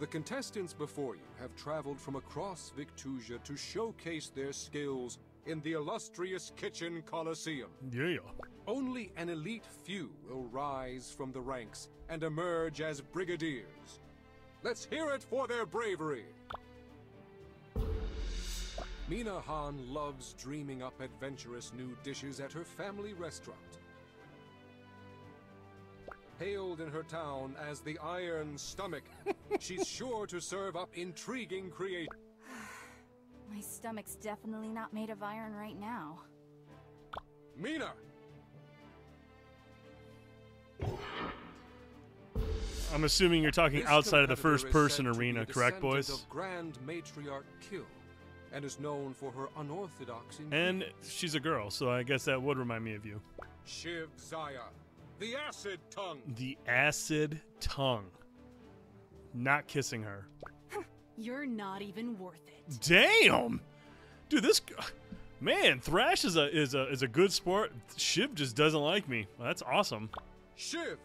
The contestants before you have traveled from across Victusia to showcase their skills in the illustrious Kitchen Coliseum. Yeah. Only an elite few will rise from the ranks and emerge as brigadiers. Let's hear it for their bravery. Mina Han loves dreaming up adventurous new dishes at her family restaurant. Hailed in her town as the Iron Stomach, she's sure to serve up intriguing creations. My stomach's definitely not made of iron right now. Mina! I'm assuming you're talking This outside of the competitor is first-person said to be arena, a correct, descendant boys? of Grand Matriarch Kill, and is known for her unorthodox And ingredients. she's a girl, so I guess that would remind me of you. Shiv Zaya, the Acid Tongue. The acid tongue. Not kissing her. You're not even worth it. Damn, dude, this man Thrash is a good sport. Shiv just doesn't like me. Well, that's awesome. Shiv.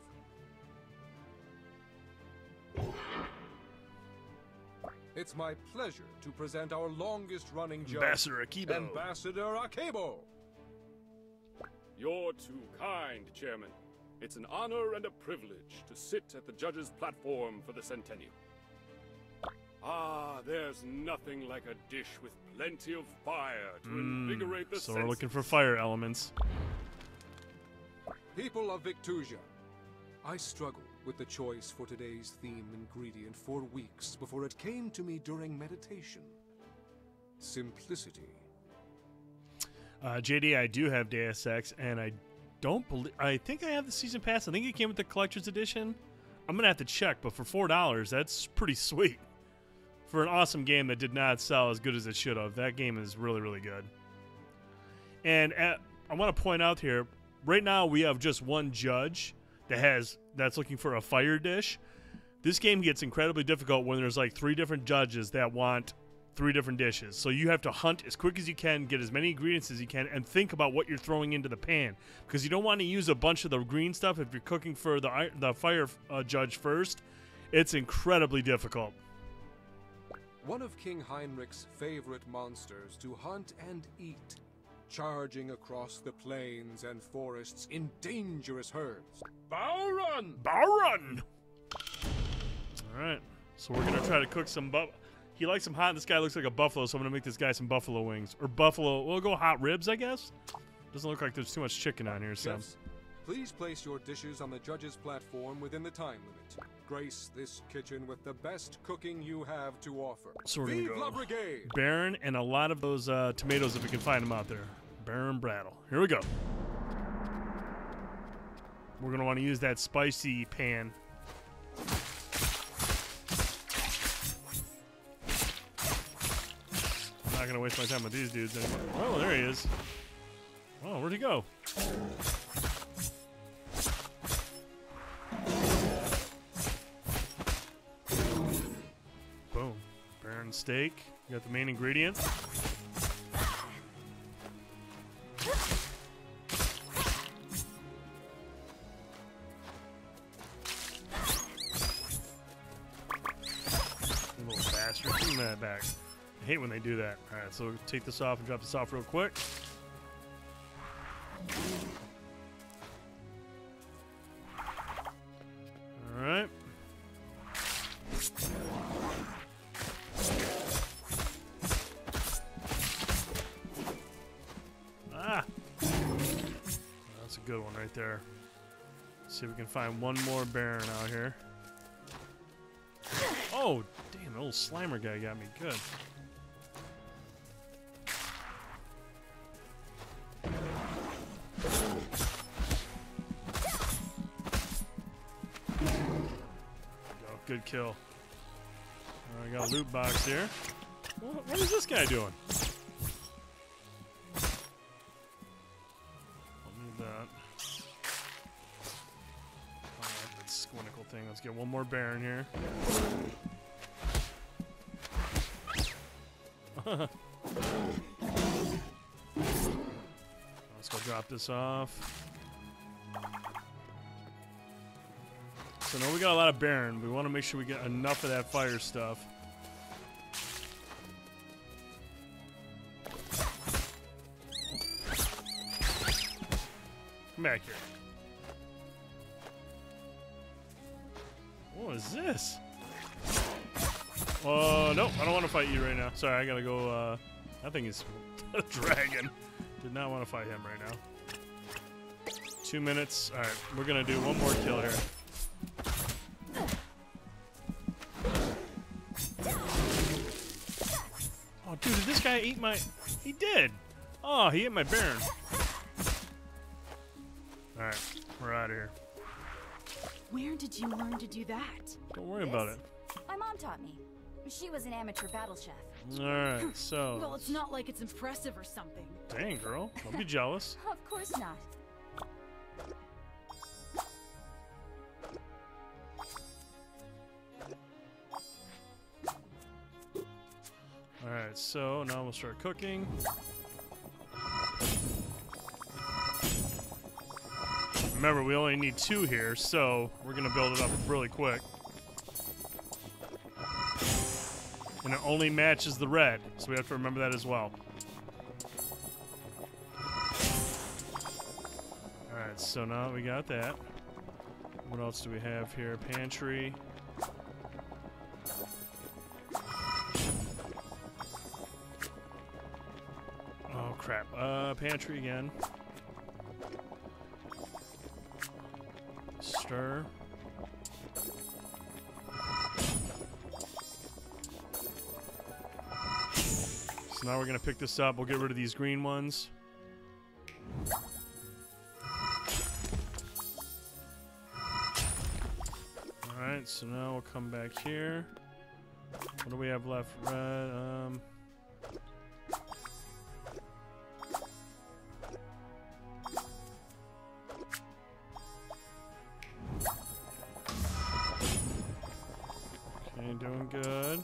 It's my pleasure to present our longest-running judge, Ambassador Akibo. Ambassador Akebo. You're too kind, Chairman. It's an honor and a privilege to sit at the judge's platform for the centennial. Ah, there's nothing like a dish with plenty of fire to invigorate the So senses. we're looking for fire elements. People of Victusia, I struggle with the choice for today's theme ingredient for weeks before it came to me during meditation. Simplicity. JD, I do have Deus Ex, and I think I have the season pass. I think it came with the collector's edition. I'm gonna have to check, but for $4, that's pretty sweet. For an awesome game that did not sell as good as it should have. That game is really, really good. And I want to point out here, right now we have just one judge that's looking for a fire dish. This game gets incredibly difficult when there's like 3 different judges that want 3 different dishes. So you have to hunt as quick as you can, get as many ingredients as you can, and think about what you're throwing into the pan. Because you don't want to use a bunch of the green stuff if you're cooking for the fire judge first. It's incredibly difficult. One of King Heinrich's favorite monsters to hunt and eat, charging across the plains and forests in dangerous herds. Bow run! Bow run! Alright, so we're going to try to cook some he likes them hot. This guy looks like a buffalo, so I'm going to make this guy some buffalo wings. Or buffalo, we'll go hot ribs, I guess? Doesn't look like there's too much chicken on here, so. Chefs, please place your dishes on the judges' platform within the time limit. Grace this kitchen with the best cooking you have to offer. So we're going to go Brigade! Baron and a lot of those tomatoes if we can find them out there. Baron Brattle. Here we go. We're going to want to use that spicy pan. I'm not going to waste my time with these dudes anymore. Oh, there he is. Oh, where'd he go? Boom. Baron steak. You got the main ingredients. Give that back. I hate when they do that. Alright, so take this off and drop this off real quick. Alright. Ah! That's a good one right there. Let's see if we can find one more Baron out here. Oh, damn, the old Slimer guy got me good. Oh, good kill. I got a loot box here. What is this guy doing? I'll need that. Alright, that squinicle thing. Let's get one more Baron here. Let's go drop this off. So now we got a lot of Baron. We want to make sure we get enough of that fire stuff. Come back here. What is this? Nope, I don't want to fight you right now. Sorry, I gotta go, that thing is a dragon. Did not want to fight him right now. 2 minutes. Alright, we're gonna do one more kill here. Oh, dude, did this guy eat my... He did! Oh, he ate my Baron. Alright, we're out of here. Where did you learn to do that? Don't worry about it. My mom taught me. She was an amateur battle chef. Alright, so... Well, it's not like it's impressive or something. Dang, girl. Don't be jealous. Of course not. Alright, so now we'll start cooking. Remember, we only need 2 here, so we're going to build it up really quick. And it only matches the red, so we have to remember that as well. Alright, so now we got that. What else do we have here? Pantry. Oh, crap. Pantry again. Stir. So now we're going to pick this up. We'll get rid of these green ones. Alright, so now we'll come back here. What do we have left? Red, okay, doing good.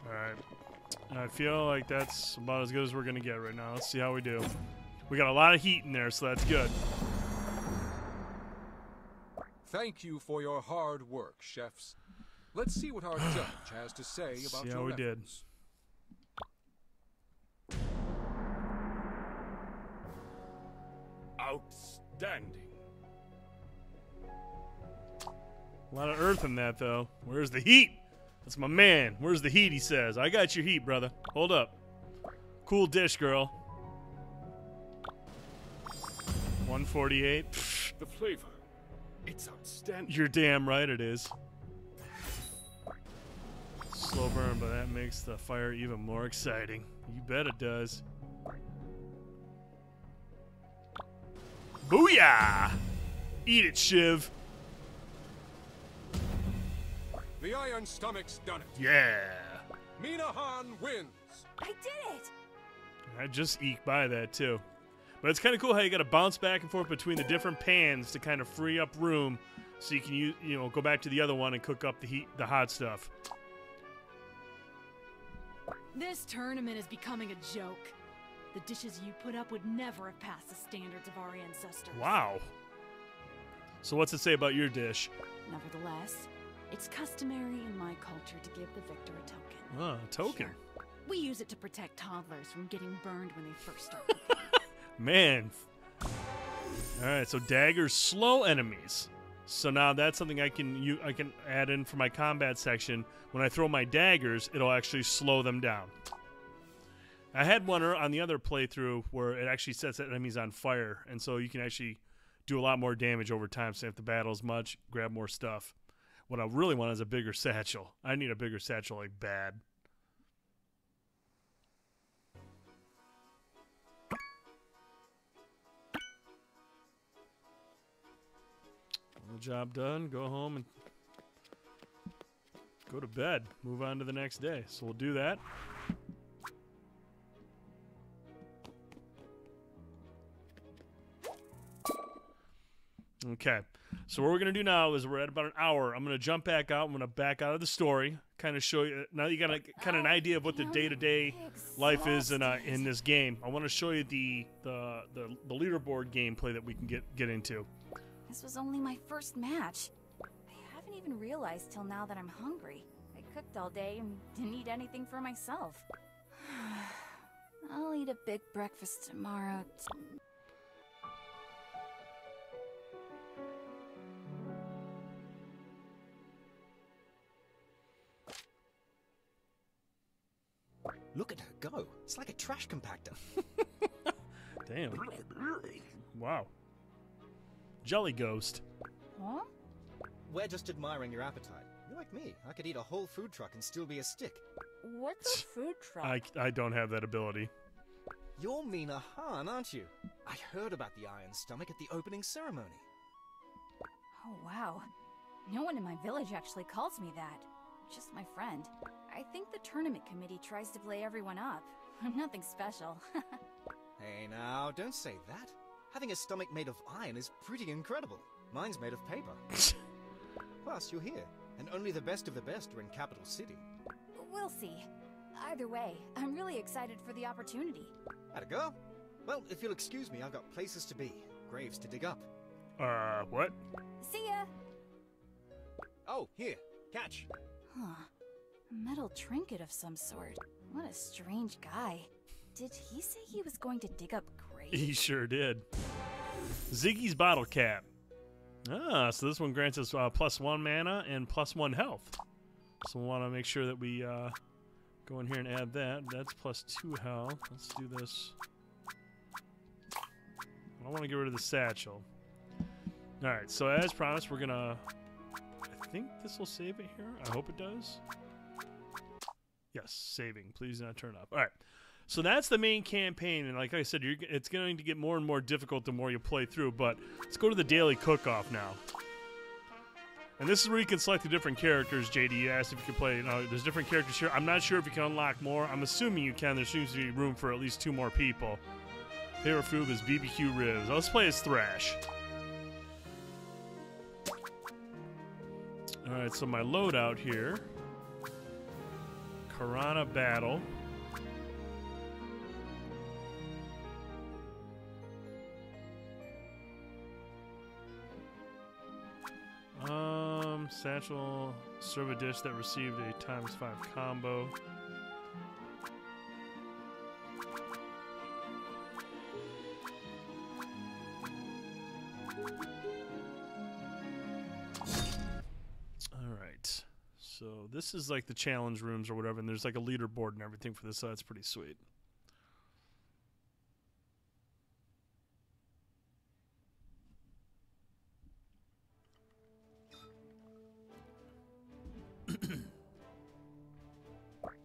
Alright. I feel like that's about as good as we're going to get right now. Let's see how we do. We got a lot of heat in there, so that's good. Thank you for your hard work, chefs. Let's see what our judge has to say about your efforts. Outstanding. A lot of earth in that, though. Where's the heat? That's my man. Where's the heat, he says. I got your heat, brother. Hold up. Cool dish, girl. 148. The flavor. It's outstanding. You're damn right it is. Slow burn, but that makes the fire even more exciting. You bet it does. Booyah! Eat it, Shiv. The Iron Stomach's done it. Yeah. Mina Han wins. I did it! I just eked by that, too. But it's kind of cool how you got to bounce back and forth between the different pans to kind of free up room so you can use, go back to the other one and cook up the hot stuff. This tournament is becoming a joke. The dishes you put up would never have passed the standards of our ancestors. Wow. So what's it say about your dish? Nevertheless, it's customary in my culture to give the victor a token. Oh, a token. Sure. We use it to protect toddlers from getting burned when they first start. Man. Alright, so daggers slow enemies. So now that's something I can add in for my combat section. When I throw my daggers, it'll actually slow them down. I had one on the other playthrough where it actually sets enemies on fire, and so you can actually do a lot more damage over time, so if the battle is much, grab more stuff. What I really want is a bigger satchel. I need a bigger satchel, like, bad. The job done. Go home and go to bed. Move on to the next day. So we'll do that. Okay. So what we're going to do now is we're at about an hour. I'm going to jump back out. I'm going to back out of the story. Kind of show you. Now you got kind of an idea of what the day-to-day life is in this game. I want to show you the leaderboard gameplay that we can get into. This was only my first match. I haven't even realized till now that I'm hungry. I cooked all day and didn't eat anything for myself. I'll eat a big breakfast tomorrow. Look at her go. It's like a trash compactor. Damn. Wow. Jelly Ghost. Huh? We're just admiring your appetite. You're like me. I could eat a whole food truck and still be a stick. What's a food truck? I don't have that ability. You're Mina Han, aren't you? I heard about the Iron Stomach at the opening ceremony. Oh, wow. No one in my village actually calls me that. Just my friend. I think the tournament committee tries to play everyone up. I'm nothing special. Hey now, don't say that. Having a stomach made of iron is pretty incredible. Mine's made of paper. Plus, you're here, and only the best of the best are in Capital City. We'll see. Either way, I'm really excited for the opportunity. How'd it go? Well, if you'll excuse me, I've got places to be, graves to dig up. What? See ya! Oh, here, catch. Huh. A metal trinket of some sort. What a strange guy. Did he say he was going to dig up graves? He sure did. Ziggy's bottle cap. Ah, so this one grants us +1 mana and +1 health. So we want to make sure that we go in here and add that. That's +2 health. Let's do this. I want to get rid of the satchel. Alright, so as promised, we're going to... I think this will save it here. I hope it does. Yes, saving. Please do not turn off. All right. So that's the main campaign, and like I said, it's going to get more and more difficult the more you play through, but let's go to the daily cook-off now. And this is where you can select the different characters. JD, you asked if you can play. You know, there's different characters here. I'm not sure if you can unlock more. I'm assuming you can. There seems to be room for at least 2 more people. Favorite food is BBQ ribs. Let's play as Thrash. Alright, so my loadout here. Piranha Battle. Satchel, serve a dish that received a ×5 combo. Alright. So this is like the challenge rooms or whatever, and there's like a leaderboard and everything for this, so that's pretty sweet.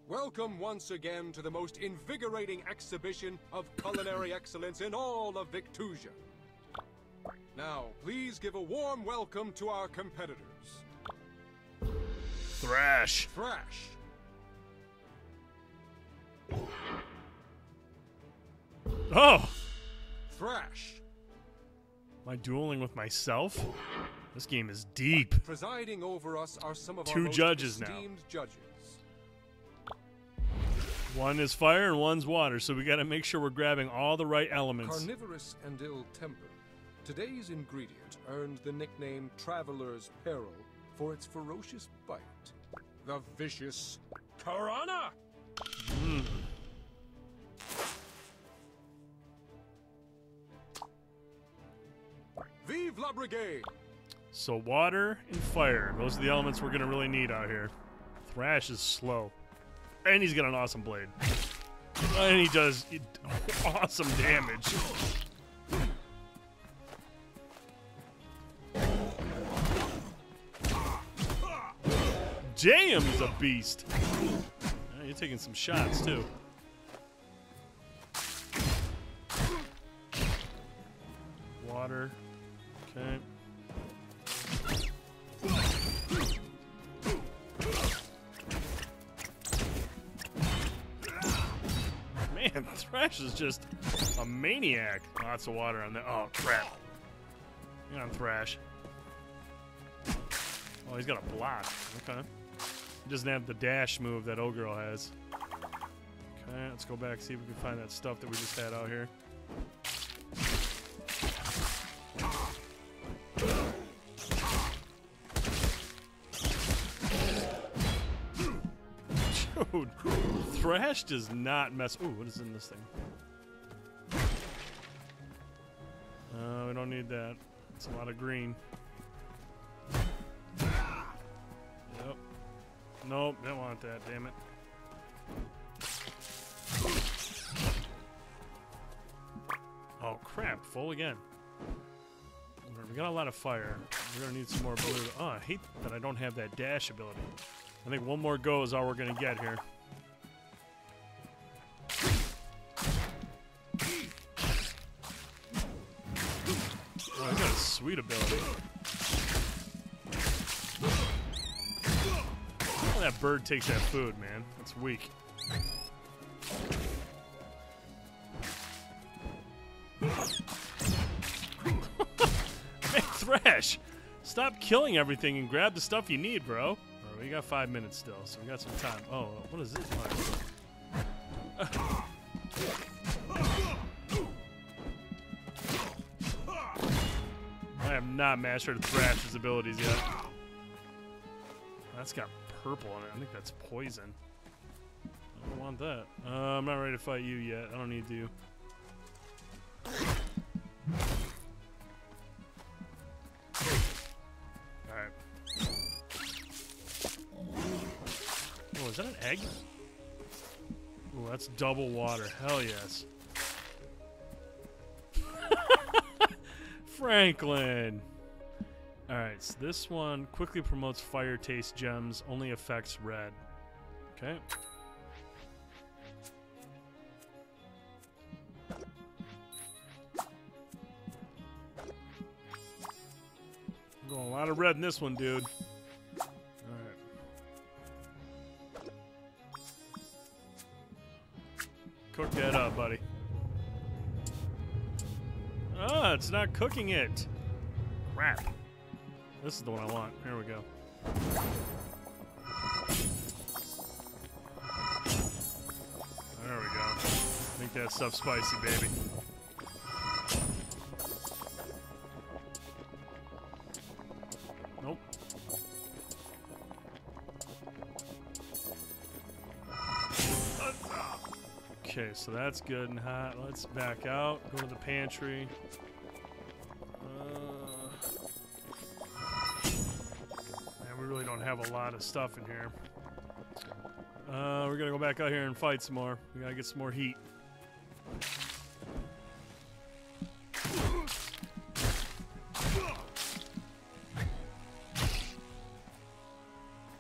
Welcome once again to the most invigorating exhibition of culinary excellence in all of Victusia. Now, please give a warm welcome to our competitors. Thrash. Thrash. Oh! Thrash. Am I dueling with myself? This game is deep. Presiding over us are some of our 2 most judges now. esteemed judges. One is fire and one's water, so we got to make sure we're grabbing all the right elements. Carnivorous and ill-tempered, today's ingredient earned the nickname Traveler's Peril for its ferocious bite. The vicious Piranha! Vive la Brigade! So water and fire, those are the elements we're going to really need out here. Thrash is slow. And he's got an awesome blade. And he does awesome damage. Damn, he's a beast. Oh, you're taking some shots, too. Water. Okay. Man, Thrash is just a maniac. Lots of water on there. Oh, crap. Hang on, Thrash. Oh, he's got a block. Okay. He doesn't have the dash move that O-Girl has. Okay, let's go back, see if we can find that stuff that we just had out here. Dude, Thrash does not mess. Ooh, what is in this thing? We don't need that. It's a lot of green. Yep. Nope, don't want that, damn it. Oh, crap, full again. We got a lot of fire. We're gonna need some more blue. Oh, I hate that I don't have that dash ability. I think one more go is all we're going to get here. Oh, I got a sweet ability. Oh, that bird takes that food, man. That's weak. Man, Thrash! Stop killing everything and grab the stuff you need, bro. We got 5 minutes still, so we got some time. Oh, what is this? I have not mastered Thrash's abilities yet. That's got purple in it. I think that's poison. I don't want that. I'm not ready to fight you yet. I don't need to. Alright. Oh, is that an egg? Oh, that's double water. Hell yes. Franklin. Alright, so this one quickly promotes fire taste gems, only affects red. Okay. I'm going a lot of red in this one, dude. Alright. Cook that up, buddy. Ah, it's not cooking it. Crap. This is the one I want. Here we go. There we go. Make that stuff spicy, baby. Nope. Okay, so that's good and hot. Let's back out. Go to the pantry. Man, we really don't have a lot of stuff in here. We're gonna go back out here and fight some more. We gotta get some more heat.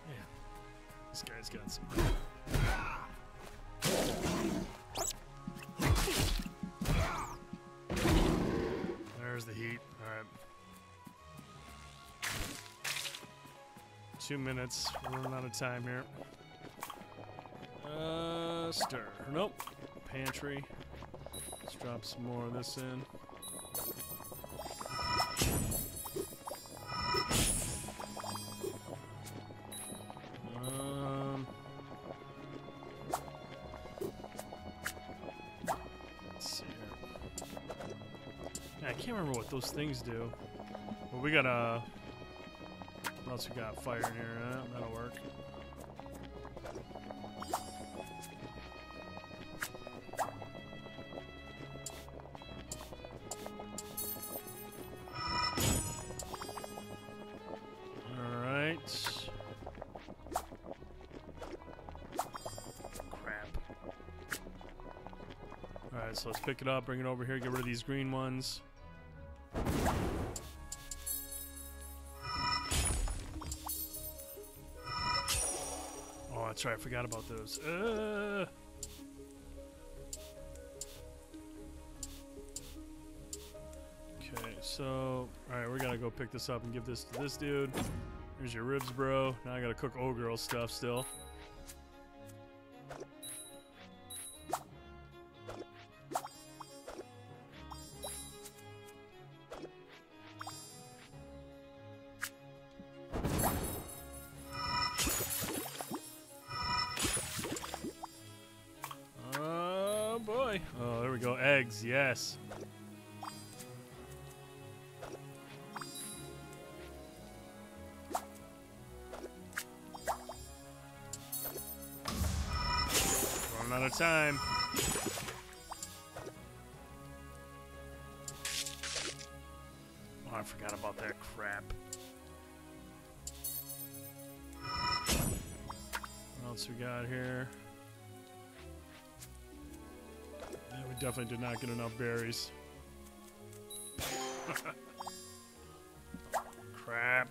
Man, this guy's got some. There's the heat. All right. 2 minutes. We're running out of time here. Stir. Nope. Pantry. Let's drop some more of this in. Let's see here. Yeah, I can't remember what those things do. But we got a. What else we got? Fire in here. That'll work. So let's pick it up, bring it over here, get rid of these green ones. Oh, that's right, I forgot about those. Okay, so, alright, we gotta go pick this up and give this to this dude. Here's your ribs, bro. Now I gotta cook old girl stuff still. Oh, there we go. Eggs, yes. Running out of time. Oh, I forgot about that crap. What else we got here? Yeah, we definitely did not get enough berries. Crap.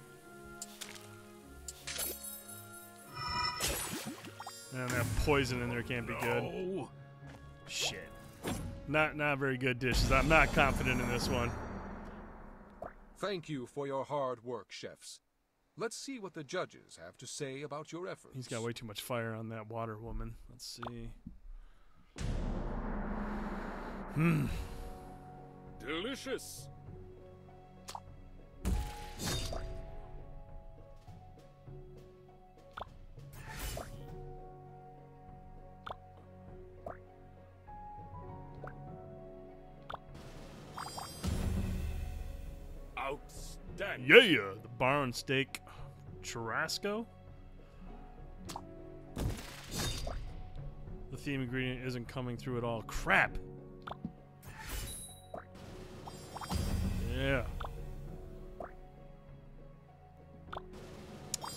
And that poison in there can't be good. Shit. Not very good dishes. I'm not confident in this one. Thank you for your hard work, chefs. Let's see what the judges have to say about your efforts. He's got way too much fire on that water woman. Let's see. Delicious. Outstanding. Yeah, the barn steak churrasco. The theme ingredient isn't coming through at all. Crap. Yeah.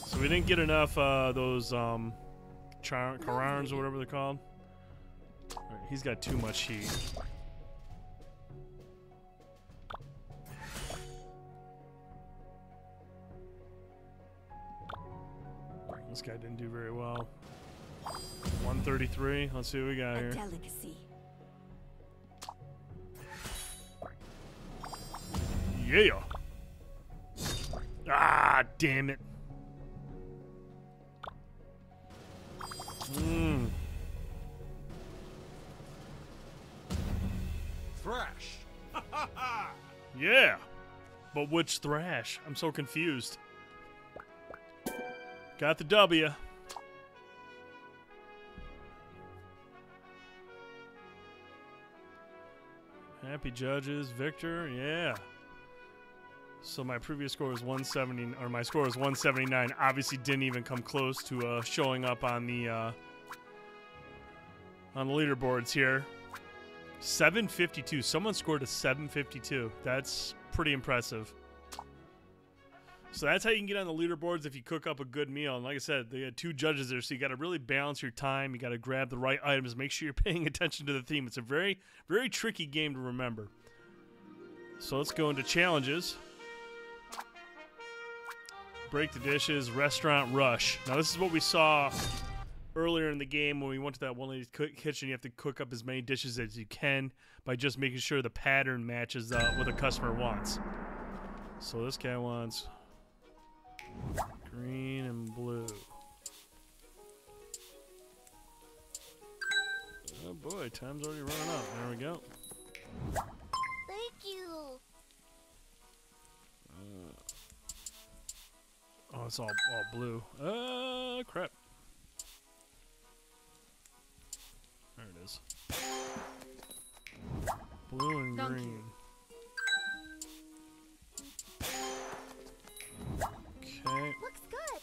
So we didn't get enough those Karans or whatever they're called. Right, he's got too much heat. This guy didn't do very well. 133. Let's see what we got here. Delicacy. Yeah. Ah, damn it. Thrash. Yeah. But which Thrash? I'm so confused. Got the W. Happy judges. Victor. Yeah. So my previous score was 170, or my score was 179. Obviously didn't even come close to showing up on the leaderboards here. 752. Someone scored a 752. That's pretty impressive. So that's how you can get on the leaderboards if you cook up a good meal. And like I said, they had 2 judges there, so you got to really balance your time. You got to grab the right items. Make sure you're paying attention to the theme. It's a very, very tricky game to remember. So let's go into challenges. Break the dishes, restaurant rush. Now this is what we saw earlier in the game when we went to that one lady's kitchen. You have to cook up as many dishes as you can by just making sure the pattern matches what the customer wants. So this guy wants green and blue. Oh boy, time's already running out. There we go. Thank you. Oh, it's all blue. Crap. There it is. Blue and green. Okay. Looks good.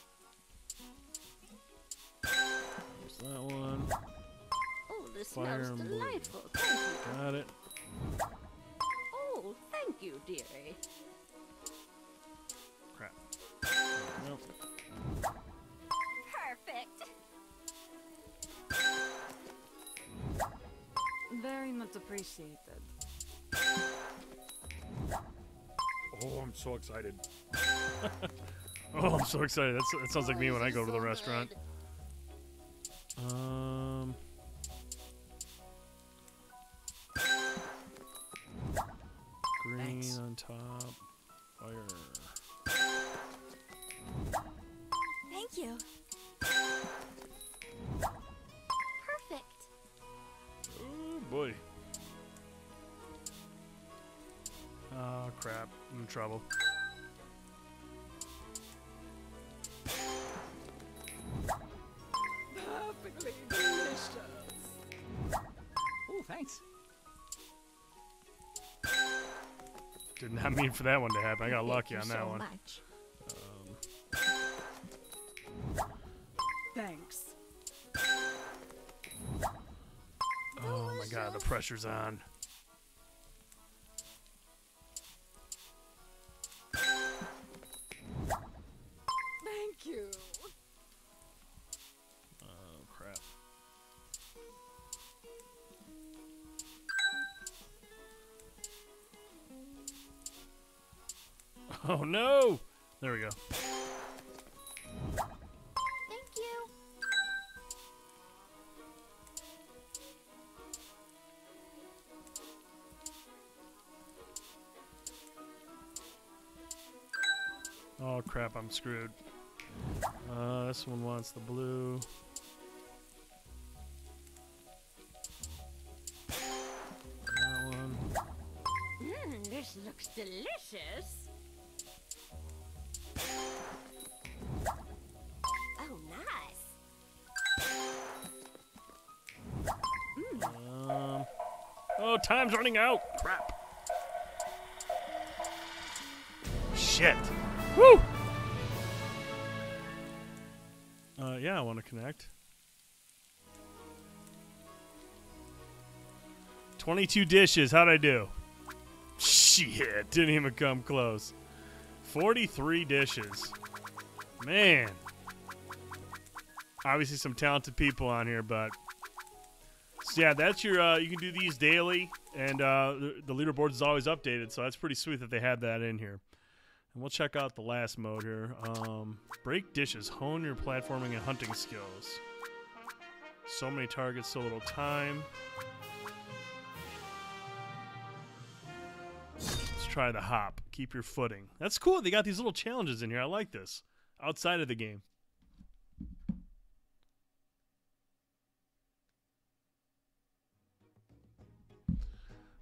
There's that one. Oh, this Fire smells and blue. delightful. Thank you. Got it. Oh, thank you, dearie. Crap. Nope. Perfect. Very much appreciated. Oh, I'm so excited. Oh, I'm so excited. That sounds like me when I go to the restaurant. Green Thanks. on top. Fire. Thank you. Perfect. Oh boy. Oh crap. I'm in trouble. Perfectly delicious. Oh, thanks. Did not mean for that one to happen. I got lucky on that one. Much. Thanks. Oh my god, the pressure's on. Thank you. Oh crap. Oh no! There we go. Thank you. Oh crap, I'm screwed. This one wants the blue. That one. This looks delicious. Oh, nice. Oh, time's running out. Crap. Shit. Woo! Yeah, I want to connect. 22 dishes. How'd I do? Shit, didn't even come close. 43 dishes. Man. Obviously some talented people on here, but... So yeah, that's your, you can do these daily, and the leaderboard is always updated, so that's pretty sweet that they had that in here. And we'll check out the last mode here. Break dishes. Hone your platforming and hunting skills. So many targets, so little time. Let's try the hop. Keep your footing. That's cool. They got these little challenges in here. I like this. Outside of the game.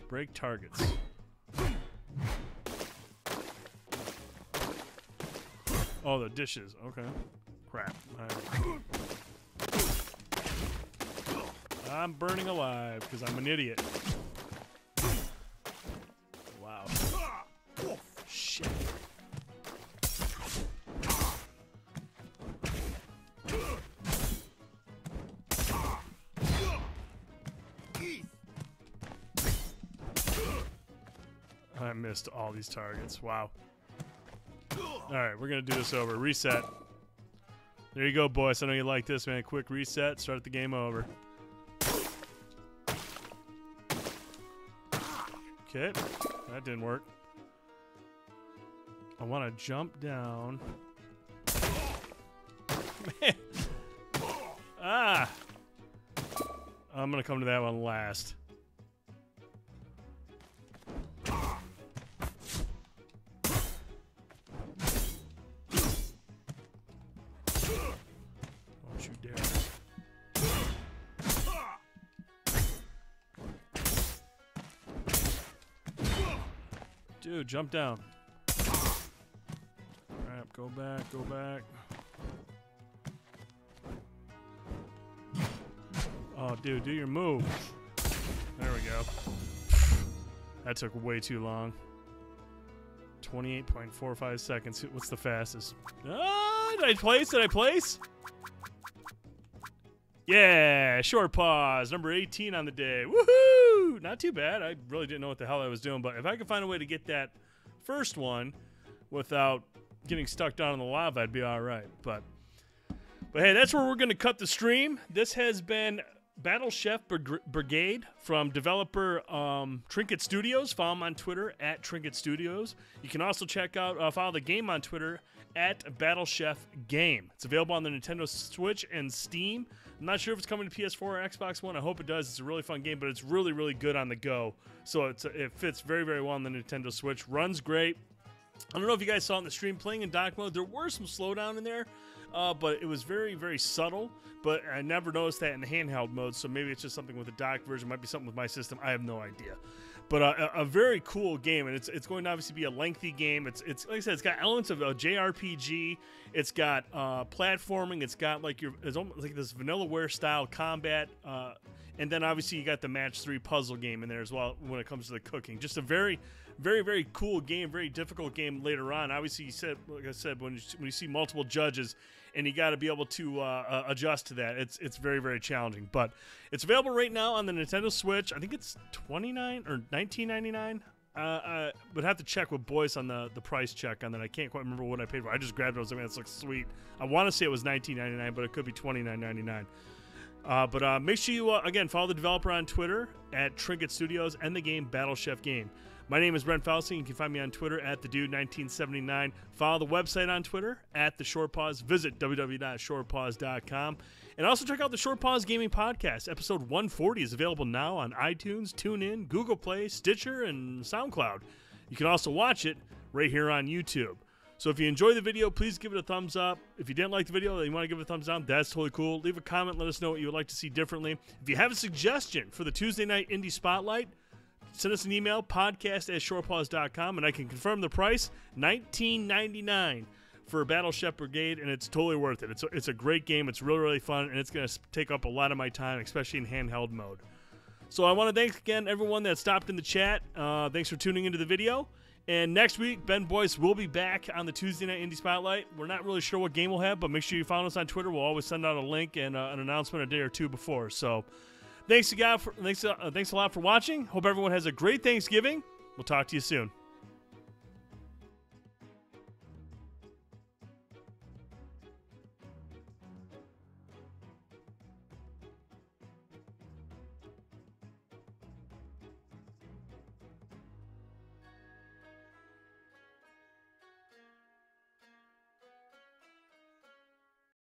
Break targets. Oh, the dishes. Okay. Crap. I'm burning alive because I'm an idiot. Wow. Shit. I missed all these targets. Wow. Alright, we're going to do this over. Reset. There you go, boys. I know you like this, man. Quick reset. Start the game over. Okay. That didn't work. I want to jump down. Man. Ah! I'm going to come to that one last. Dude, jump down. Crap, go back, go back. Oh, dude, do your move. There we go. That took way too long. 28.45 seconds. What's the fastest? Ah, did I place? Did I place? Yeah, short pause. Number 18 on the day. Woohoo! Not too bad. I really didn't know what the hell I was doing, but if I could find a way to get that first one without getting stuck down in the lava, I'd be all right. But hey, that's where we're going to cut the stream. This has been Battle Chef Brigade from developer Trinket Studios. Follow them on Twitter at Trinket Studios. You can also check out follow the game on Twitter at Battle Chef Game. It's available on the Nintendo Switch and Steam. I'm not sure if it's coming to PS4 or Xbox One. I hope it does. It's a really fun game, but it's really, really good on the go. So it fits very, very well on the Nintendo Switch. Runs great. I don't know if you guys saw it in the stream playing in dock mode. There were some slowdown in there, but it was very, very subtle. But I never noticed that in the handheld mode, so maybe it's just something with the dock version. Might be something with my system. I have no idea. But a very cool game, and it's going to obviously be a lengthy game. It's like I said, it's got elements of a JRPG. It's got platforming. It's got it's almost like this Vanillaware style combat, and then obviously you got the match 3 puzzle game in there as well when it comes to the cooking. Just a very, very, very cool game. Very difficult game later on. Obviously, like I said, when you see multiple judges, and you got to be able to adjust to that. It's very, very challenging. But it's available right now on the Nintendo Switch. I think it's $29 or $19.99. Would have to check with Boyce on the price check on that. I can't quite remember what I paid for. I just grabbed it. I was like, man, this looks sweet. I want to say it was $19.99, but it could be $29.99. But make sure you, again, follow the developer on Twitter at Trinket Studios and the game Battle Chef Game. My name is Brent Fausting. You can find me on Twitter at TheDude1979. Follow the website on Twitter at The Short Pause. Visit www.shortpause.com. And also check out the Short Pause Gaming Podcast. Episode 140 is available now on iTunes, TuneIn, Google Play, Stitcher, and SoundCloud. You can also watch it right here on YouTube. So if you enjoy the video, please give it a thumbs up. If you didn't like the video and you want to give it a thumbs down, that's totally cool. Leave a comment. Let us know what you would like to see differently. If you have a suggestion for the Tuesday Night Indie Spotlight, send us an email, podcast@shortpause.com, and I can confirm the price, $19.99 for Battle Chef Brigade, and it's totally worth it. It's a great game. It's really, really fun, and it's going to take up a lot of my time, especially in handheld mode. So I want to thank again everyone that stopped in the chat. Thanks for tuning into the video. And next week, Ben Boyce will be back on the Tuesday Night Indie Spotlight. We're not really sure what game we'll have, but make sure you follow us on Twitter. We'll always send out a link and an announcement a day or two before. So thanks a lot for watching. Hope everyone has a great Thanksgiving. We'll talk to you soon.